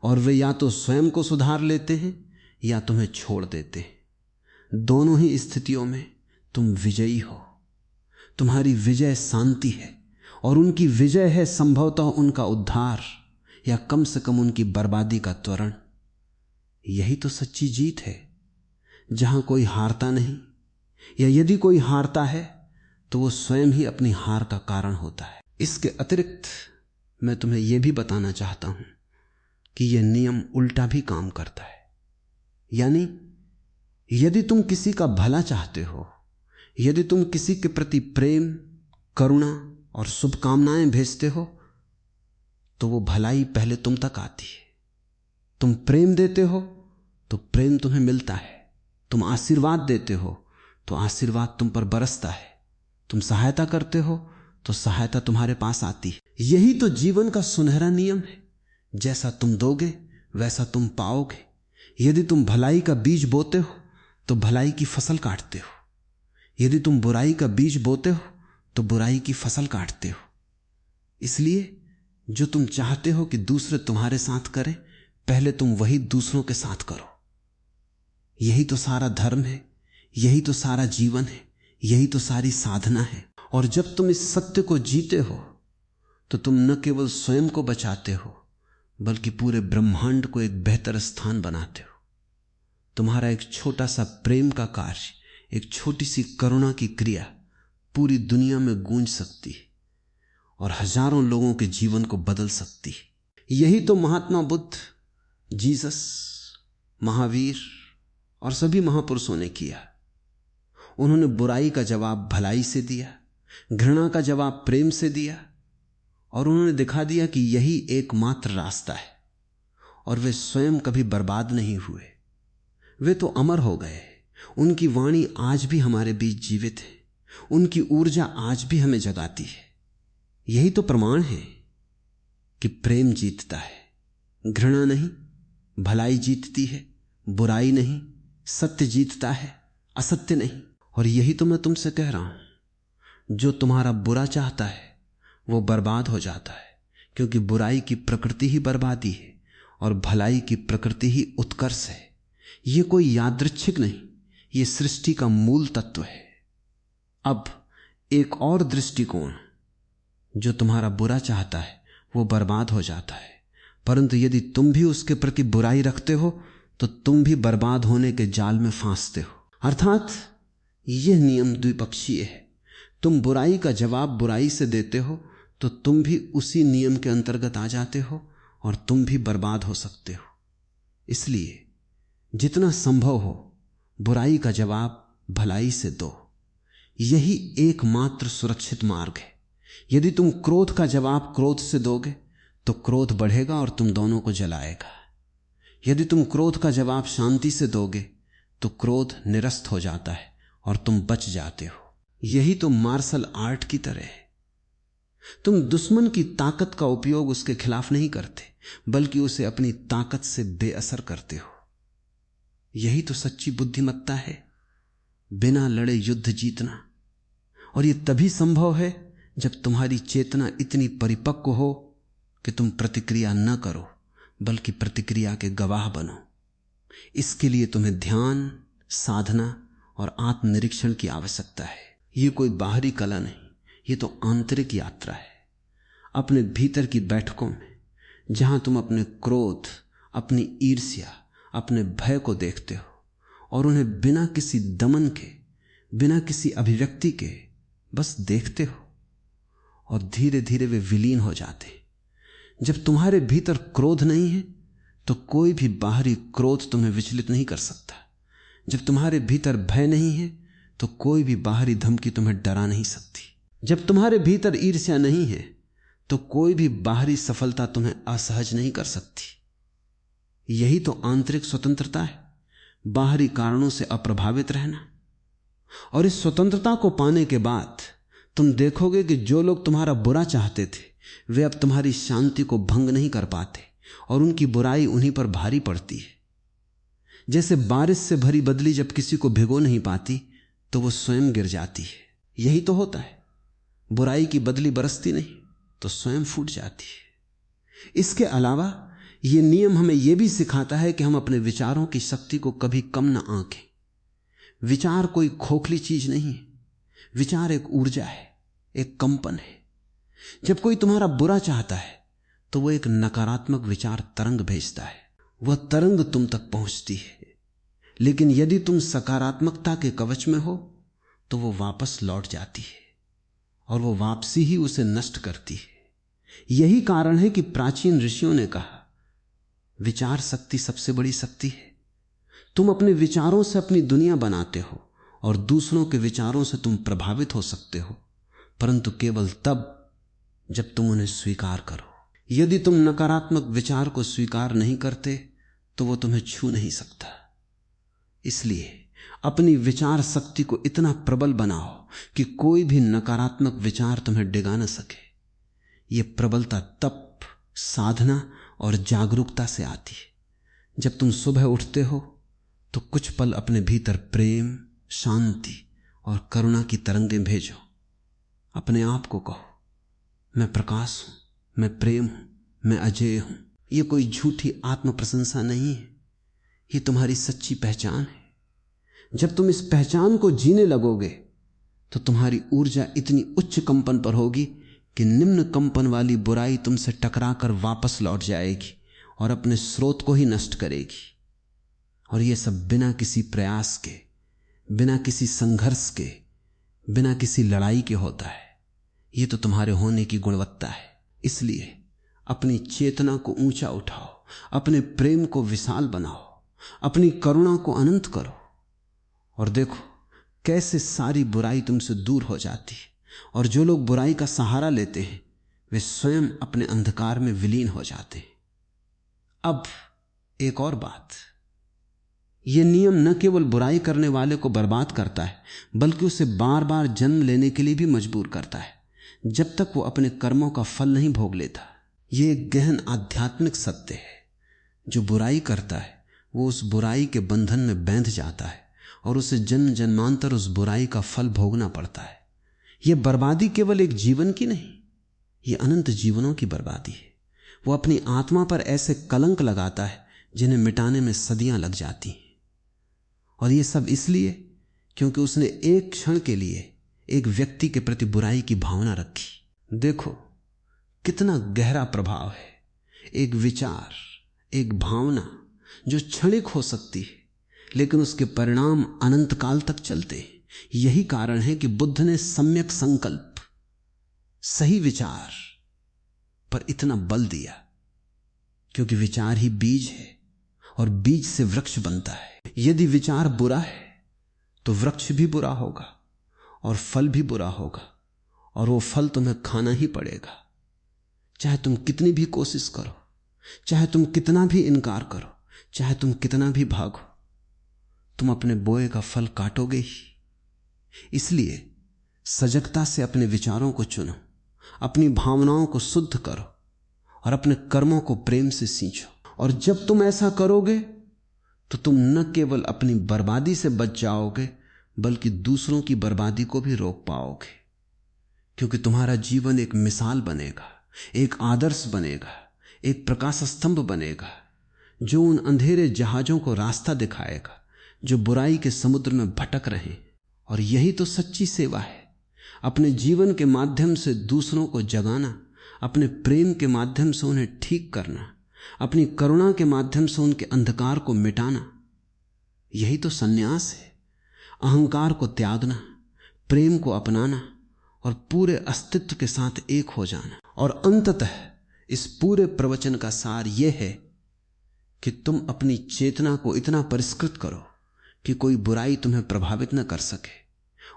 और वे या तो स्वयं को सुधार लेते हैं या तुम्हें छोड़ देते हैं। दोनों ही स्थितियों में तुम विजयी हो। तुम्हारी विजय शांति है और उनकी विजय है संभवतः उनका उद्धार या कम से कम उनकी बर्बादी का त्वरण। यही तो सच्ची जीत है, जहां कोई हारता नहीं, या यदि कोई हारता है तो वो स्वयं ही अपनी हार का कारण होता है। इसके अतिरिक्त मैं तुम्हें यह भी बताना चाहता हूं कि यह नियम उल्टा भी काम करता है। यानी यदि तुम किसी का भला चाहते हो, यदि तुम किसी के प्रति प्रेम, करुणा और शुभकामनाएं भेजते हो, तो वो भलाई पहले तुम तक आती है। तुम प्रेम देते हो तो प्रेम तुम्हें मिलता है, तुम आशीर्वाद देते हो तो आशीर्वाद तुम पर बरसता है, तुम सहायता करते हो तो सहायता तुम्हारे पास आती है। यही तो जीवन का सुनहरा नियम है। जैसा तुम दोगे वैसा तुम पाओगे। यदि तुम भलाई का बीज बोते हो तो भलाई की फसल काटते हो, यदि तुम बुराई का बीज बोते हो तो बुराई की फसल काटते हो। इसलिए जो तुम चाहते हो कि दूसरे तुम्हारे साथ करें, पहले तुम वही दूसरों के साथ करो। यही तो सारा धर्म है, यही तो सारा जीवन है, यही तो सारी साधना है। और जब तुम इस सत्य को जीते हो तो तुम न केवल स्वयं को बचाते हो बल्कि पूरे ब्रह्मांड को एक बेहतर स्थान बनाते हो। तुम्हारा एक छोटा सा प्रेम का कार्य, एक छोटी सी करुणा की क्रिया पूरी दुनिया में गूंज सकती है और हजारों लोगों के जीवन को बदल सकती है। यही तो महात्मा बुद्ध, जीसस, महावीर और सभी महापुरुषों ने किया। उन्होंने बुराई का जवाब भलाई से दिया, घृणा का जवाब प्रेम से दिया, और उन्होंने दिखा दिया कि यही एकमात्र रास्ता है। और वे स्वयं कभी बर्बाद नहीं हुए, वे तो अमर हो गए। उनकी वाणी आज भी हमारे बीच जीवित है, उनकी ऊर्जा आज भी हमें जगाती है। यही तो प्रमाण है कि प्रेम जीतता है, घृणा नहीं, भलाई जीतती है, बुराई नहीं, सत्य जीतता है, असत्य नहीं। और यही तो मैं तुमसे कह रहा हूं, जो तुम्हारा बुरा चाहता है वो बर्बाद हो जाता है, क्योंकि बुराई की प्रकृति ही बर्बादी है और भलाई की प्रकृति ही उत्कर्ष है। ये कोई यादृच्छिक नहीं, ये सृष्टि का मूल तत्व है। अब एक और दृष्टिकोण, जो तुम्हारा बुरा चाहता है वो बर्बाद हो जाता है, परंतु यदि तुम भी उसके प्रति बुराई रखते हो तो तुम भी बर्बाद होने के जाल में फांसते हो। अर्थात यह नियम द्विपक्षीय है। तुम बुराई का जवाब बुराई से देते हो तो तुम भी उसी नियम के अंतर्गत आ जाते हो और तुम भी बर्बाद हो सकते हो। इसलिए जितना संभव हो बुराई का जवाब भलाई से दो। यही एकमात्र सुरक्षित मार्ग है। यदि तुम क्रोध का जवाब क्रोध से दोगे तो क्रोध बढ़ेगा और तुम दोनों को जलाएगा। यदि तुम क्रोध का जवाब शांति से दोगे तो क्रोध निरस्त हो जाता है और तुम बच जाते हो। यही तो मार्शल आर्ट की तरह है। तुम दुश्मन की ताकत का उपयोग उसके खिलाफ नहीं करते, बल्कि उसे अपनी ताकत से बेअसर करते हो। यही तो सच्ची बुद्धिमत्ता है, बिना लड़े युद्ध जीतना। और यह तभी संभव है जब तुम्हारी चेतना इतनी परिपक्व हो कि तुम प्रतिक्रिया न करो, बल्कि प्रतिक्रिया के गवाह बनो। इसके लिए तुम्हें ध्यान, साधना और आत्मनिरीक्षण की आवश्यकता है। यह कोई बाहरी कला नहीं, यह तो आंतरिक यात्रा है। अपने भीतर की बैठकों में, जहां तुम अपने क्रोध, अपनी ईर्ष्या, अपने भय को देखते हो और उन्हें बिना किसी दमन के, बिना किसी अभिव्यक्ति के बस देखते हो, और धीरे धीरे वे विलीन हो जाते हैं। जब तुम्हारे भीतर क्रोध नहीं है तो कोई भी बाहरी क्रोध तुम्हें विचलित नहीं कर सकता। जब तुम्हारे भीतर भय नहीं है तो कोई भी बाहरी धमकी तुम्हें डरा नहीं सकती। जब तुम्हारे भीतर ईर्ष्या नहीं है तो कोई भी बाहरी सफलता तुम्हें असहज नहीं कर सकती। यही तो आंतरिक स्वतंत्रता है, बाहरी कारणों से अप्रभावित रहना। और इस स्वतंत्रता को पाने के बाद तुम देखोगे कि जो लोग तुम्हारा बुरा चाहते थे वे अब तुम्हारी शांति को भंग नहीं कर पाते और उनकी बुराई उन्हीं पर भारी पड़ती है। जैसे बारिश से भरी बदली जब किसी को भिगो नहीं पाती तो वो स्वयं गिर जाती है। यही तो होता है, बुराई की बदली बरसती नहीं तो स्वयं फूट जाती है। इसके अलावा ये नियम हमें यह भी सिखाता है कि हम अपने विचारों की शक्ति को कभी कम न आंकें। विचार कोई खोखली चीज नहीं है, विचार एक ऊर्जा है, एक कंपन है। जब कोई तुम्हारा बुरा चाहता है तो वह एक नकारात्मक विचार तरंग भेजता है, वह तरंग तुम तक पहुंचती है। लेकिन यदि तुम सकारात्मकता के कवच में हो तो वो वापस लौट जाती है और वो वापसी ही उसे नष्ट करती है। यही कारण है कि प्राचीन ऋषियों ने कहा विचार शक्ति सबसे बड़ी शक्ति है। तुम अपने विचारों से अपनी दुनिया बनाते हो और दूसरों के विचारों से तुम प्रभावित हो सकते हो, परंतु केवल तब जब तुम उन्हें स्वीकार करो। यदि तुम नकारात्मक विचार को स्वीकार नहीं करते तो वो तुम्हें छू नहीं सकता। इसलिए अपनी विचार शक्ति को इतना प्रबल बनाओ कि कोई भी नकारात्मक विचार तुम्हें डिगा न सके। यह प्रबलता तप, साधना और जागरूकता से आती है। जब तुम सुबह उठते हो तो कुछ पल अपने भीतर प्रेम, शांति और करुणा की तरंगें भेजो। अपने आप को कहो मैं प्रकाश हूं, मैं प्रेम हूं, मैं अजेय हूं। यह कोई झूठी आत्म प्रशंसा नहीं है, यह तुम्हारी सच्ची पहचान है। जब तुम इस पहचान को जीने लगोगे तो तुम्हारी ऊर्जा इतनी उच्च कंपन पर होगी कि निम्न कंपन वाली बुराई तुमसे टकराकर वापस लौट जाएगी और अपने स्रोत को ही नष्ट करेगी। और यह सब बिना किसी प्रयास के, बिना किसी संघर्ष के, बिना किसी लड़ाई के होता है। यह तो तुम्हारे होने की गुणवत्ता है। इसलिए अपनी चेतना को ऊंचा उठाओ, अपने प्रेम को विशाल बनाओ, अपनी करुणा को अनंत करो और देखो कैसे सारी बुराई तुमसे दूर हो जाती है। और जो लोग बुराई का सहारा लेते हैं वे स्वयं अपने अंधकार में विलीन हो जाते हैं। अब एक और बात, यह नियम न केवल बुराई करने वाले को बर्बाद करता है बल्कि उसे बार बार जन्म लेने के लिए भी मजबूर करता है जब तक वो अपने कर्मों का फल नहीं भोग लेता। यह एक गहन आध्यात्मिक सत्य है। जो बुराई करता है वो उस बुराई के बंधन में बंध जाता है और उसे जन्म जन्मांतर उस बुराई का फल भोगना पड़ता है। यह बर्बादी केवल एक जीवन की नहीं, यह अनंत जीवनों की बर्बादी है। वो अपनी आत्मा पर ऐसे कलंक लगाता है जिन्हें मिटाने में सदियां लग जाती हैं। और ये सब इसलिए क्योंकि उसने एक क्षण के लिए एक व्यक्ति के प्रति बुराई की भावना रखी। देखो कितना गहरा प्रभाव है एक विचार, एक भावना जो क्षणिक हो सकती है लेकिन उसके परिणाम अनंत काल तक चलते हैं। यही कारण है कि बुद्ध ने सम्यक संकल्प, सही विचार पर इतना बल दिया, क्योंकि विचार ही बीज है और बीज से वृक्ष बनता है। यदि विचार बुरा है तो वृक्ष भी बुरा होगा और फल भी बुरा होगा, और वो फल तुम्हें खाना ही पड़ेगा, चाहे तुम कितनी भी कोशिश करो, चाहे तुम कितना भी इनकार करो, चाहे तुम कितना भी भागो, तुम अपने बोए का फल काटोगे ही। इसलिए सजगता से अपने विचारों को चुनो, अपनी भावनाओं को शुद्ध करो और अपने कर्मों को प्रेम से सींचो। और जब तुम ऐसा करोगे तो तुम न केवल अपनी बर्बादी से बच जाओगे बल्कि दूसरों की बर्बादी को भी रोक पाओगे, क्योंकि तुम्हारा जीवन एक मिसाल बनेगा, एक आदर्श बनेगा, एक प्रकाश स्तंभ बनेगा जो उन अंधेरे जहाजों को रास्ता दिखाएगा जो बुराई के समुद्र में भटक रहे हैं। और यही तो सच्ची सेवा है, अपने जीवन के माध्यम से दूसरों को जगाना, अपने प्रेम के माध्यम से उन्हें ठीक करना, अपनी करुणा के माध्यम से उनके अंधकार को मिटाना। यही तो सन्यास है, अहंकार को त्यागना, प्रेम को अपनाना और पूरे अस्तित्व के साथ एक हो जाना। और अंततः इस पूरे प्रवचन का सार यह है कि तुम अपनी चेतना को इतना परिष्कृत करो कि कोई बुराई तुम्हें प्रभावित न कर सके,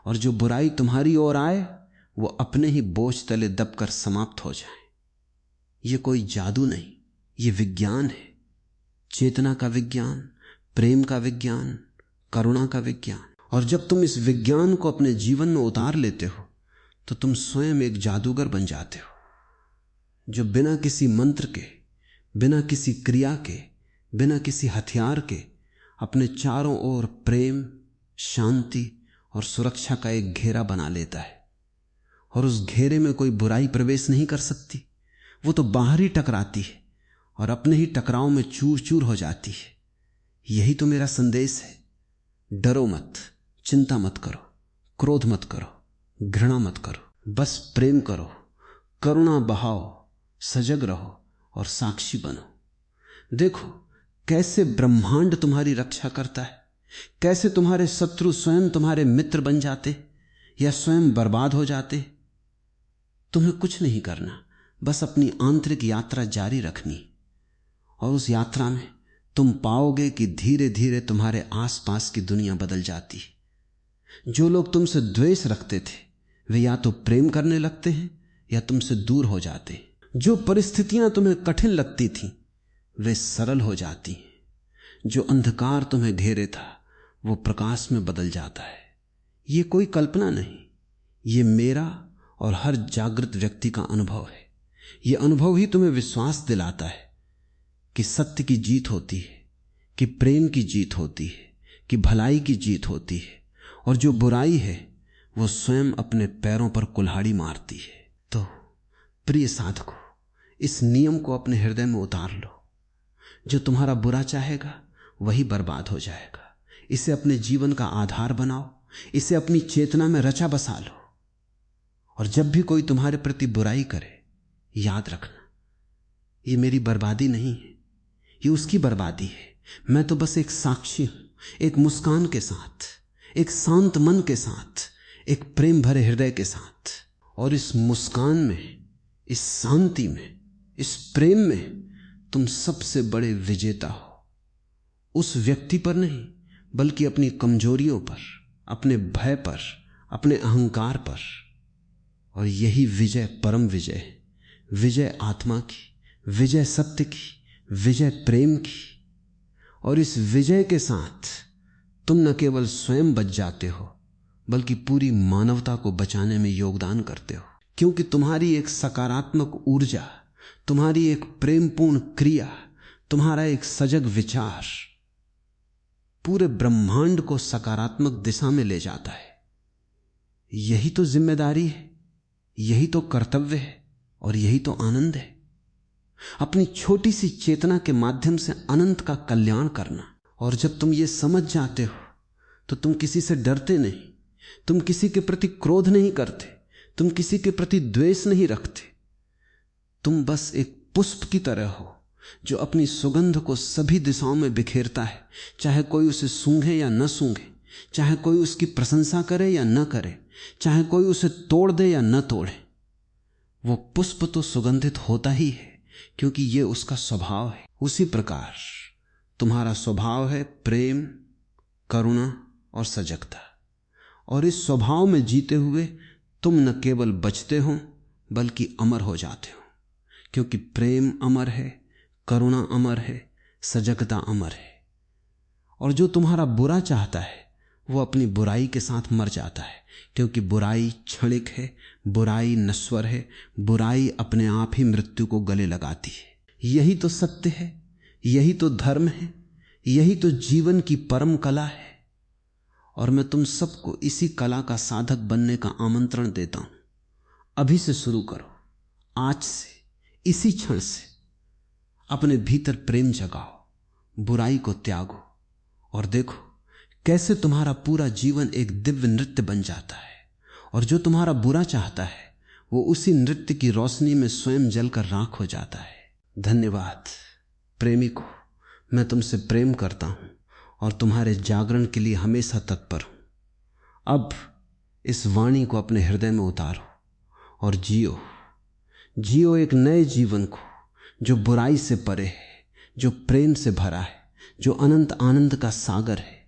और जो बुराई तुम्हारी ओर आए वो अपने ही बोझ तले दबकर समाप्त हो जाए। ये कोई जादू नहीं, ये विज्ञान है, चेतना का विज्ञान, प्रेम का विज्ञान, करुणा का विज्ञान। और जब तुम इस विज्ञान को अपने जीवन में उतार लेते हो तो तुम स्वयं एक जादूगर बन जाते हो जो बिना किसी मंत्र के, बिना किसी क्रिया के, बिना किसी हथियार के अपने चारों ओर प्रेम, शांति और सुरक्षा का एक घेरा बना लेता है। और उस घेरे में कोई बुराई प्रवेश नहीं कर सकती, वो तो बाहर ही टकराती है और अपने ही टकराव में चूर चूर हो जाती है। यही तो मेरा संदेश है। डरो मत, चिंता मत करो, क्रोध मत करो, घृणा मत करो, बस प्रेम करो, करुणा बहाओ, सजग रहो और साक्षी बनो। देखो कैसे ब्रह्मांड तुम्हारी रक्षा करता है, कैसे तुम्हारे शत्रु स्वयं तुम्हारे मित्र बन जाते या स्वयं बर्बाद हो जाते। तुम्हें कुछ नहीं करना, बस अपनी आंतरिक यात्रा जारी रखनी, और उस यात्रा में तुम पाओगे कि धीरे धीरे तुम्हारे आसपास की दुनिया बदल जाती है। जो लोग तुमसे द्वेष रखते थे वे या तो प्रेम करने लगते हैं या तुमसे दूर हो जाते हैं। जो परिस्थितियां तुम्हें कठिन लगती थीं वे सरल हो जाती हैं। जो अंधकार तुम्हें घेरे था वो प्रकाश में बदल जाता है। ये कोई कल्पना नहीं, ये मेरा और हर जागृत व्यक्ति का अनुभव है। ये अनुभव ही तुम्हें विश्वास दिलाता है कि सत्य की जीत होती है, कि प्रेम की जीत होती है, कि भलाई की जीत होती है, और जो बुराई है वो स्वयं अपने पैरों पर कुल्हाड़ी मारती है। तो प्रिय साधकों, इस नियम को अपने हृदय में उतार लो। जो तुम्हारा बुरा चाहेगा वही बर्बाद हो जाएगा। इसे अपने जीवन का आधार बनाओ, इसे अपनी चेतना में रचा बसा लो। और जब भी कोई तुम्हारे प्रति बुराई करे, याद रखना ये मेरी बर्बादी नहीं है, ये उसकी बर्बादी है। मैं तो बस एक साक्षी हूं, एक मुस्कान के साथ, एक शांत मन के साथ, एक प्रेम भरे हृदय के साथ। और इस मुस्कान में, इस शांति में, इस प्रेम में तुम सबसे बड़े विजेता हो। उस व्यक्ति पर नहीं बल्कि अपनी कमजोरियों पर, अपने भय पर, अपने अहंकार पर। और यही विजय परम विजय है, विजय आत्मा की, विजय सत्य की, विजय प्रेम की। और इस विजय के साथ तुम न केवल स्वयं बच जाते हो बल्कि पूरी मानवता को बचाने में योगदान करते हो, क्योंकि तुम्हारी एक सकारात्मक ऊर्जा, तुम्हारी एक प्रेमपूर्ण क्रिया, तुम्हारा एक सजग विचार पूरे ब्रह्मांड को सकारात्मक दिशा में ले जाता है। यही तो जिम्मेदारी है, यही तो कर्तव्य है और यही तो आनंद है। अपनी छोटी सी चेतना के माध्यम से अनंत का कल्याण करना। और जब तुम ये समझ जाते हो तो तुम किसी से डरते नहीं, तुम किसी के प्रति क्रोध नहीं करते, तुम किसी के प्रति द्वेष नहीं रखते। तुम बस एक पुष्प की तरह हो जो अपनी सुगंध को सभी दिशाओं में बिखेरता है, चाहे कोई उसे सूंघे या न सूंघे, चाहे कोई उसकी प्रशंसा करे या न करे, चाहे कोई उसे तोड़ दे या न तोड़े। वो पुष्प तो सुगंधित होता ही है क्योंकि ये उसका स्वभाव है। उसी प्रकार तुम्हारा स्वभाव है प्रेम, करुणा और सजगता। और इस स्वभाव में जीते हुए तुम न केवल बचते हो बल्कि अमर हो जाते हो, क्योंकि प्रेम अमर है, करुणा अमर है, सजगता अमर है। और जो तुम्हारा बुरा चाहता है वो अपनी बुराई के साथ मर जाता है, क्योंकि बुराई क्षणिक है, बुराई नश्वर है, बुराई अपने आप ही मृत्यु को गले लगाती है। यही तो सत्य है, यही तो धर्म है, यही तो जीवन की परम कला है। और मैं तुम सबको इसी कला का साधक बनने का आमंत्रण देता हूं। अभी से शुरू करो, आज से, इसी क्षण से अपने भीतर प्रेम जगाओ, बुराई को त्यागो और देखो कैसे तुम्हारा पूरा जीवन एक दिव्य नृत्य बन जाता है। और जो तुम्हारा बुरा चाहता है वो उसी नृत्य की रोशनी में स्वयं जलकर राख हो जाता है। धन्यवाद प्रेमी को, मैं तुमसे प्रेम करता हूं और तुम्हारे जागरण के लिए हमेशा तत्पर हूं। अब इस वाणी को अपने हृदय में उतारो और जियो, जियो एक नए जीवन को जो बुराई से परे है, जो प्रेम से भरा है, जो अनंत आनंद का सागर है।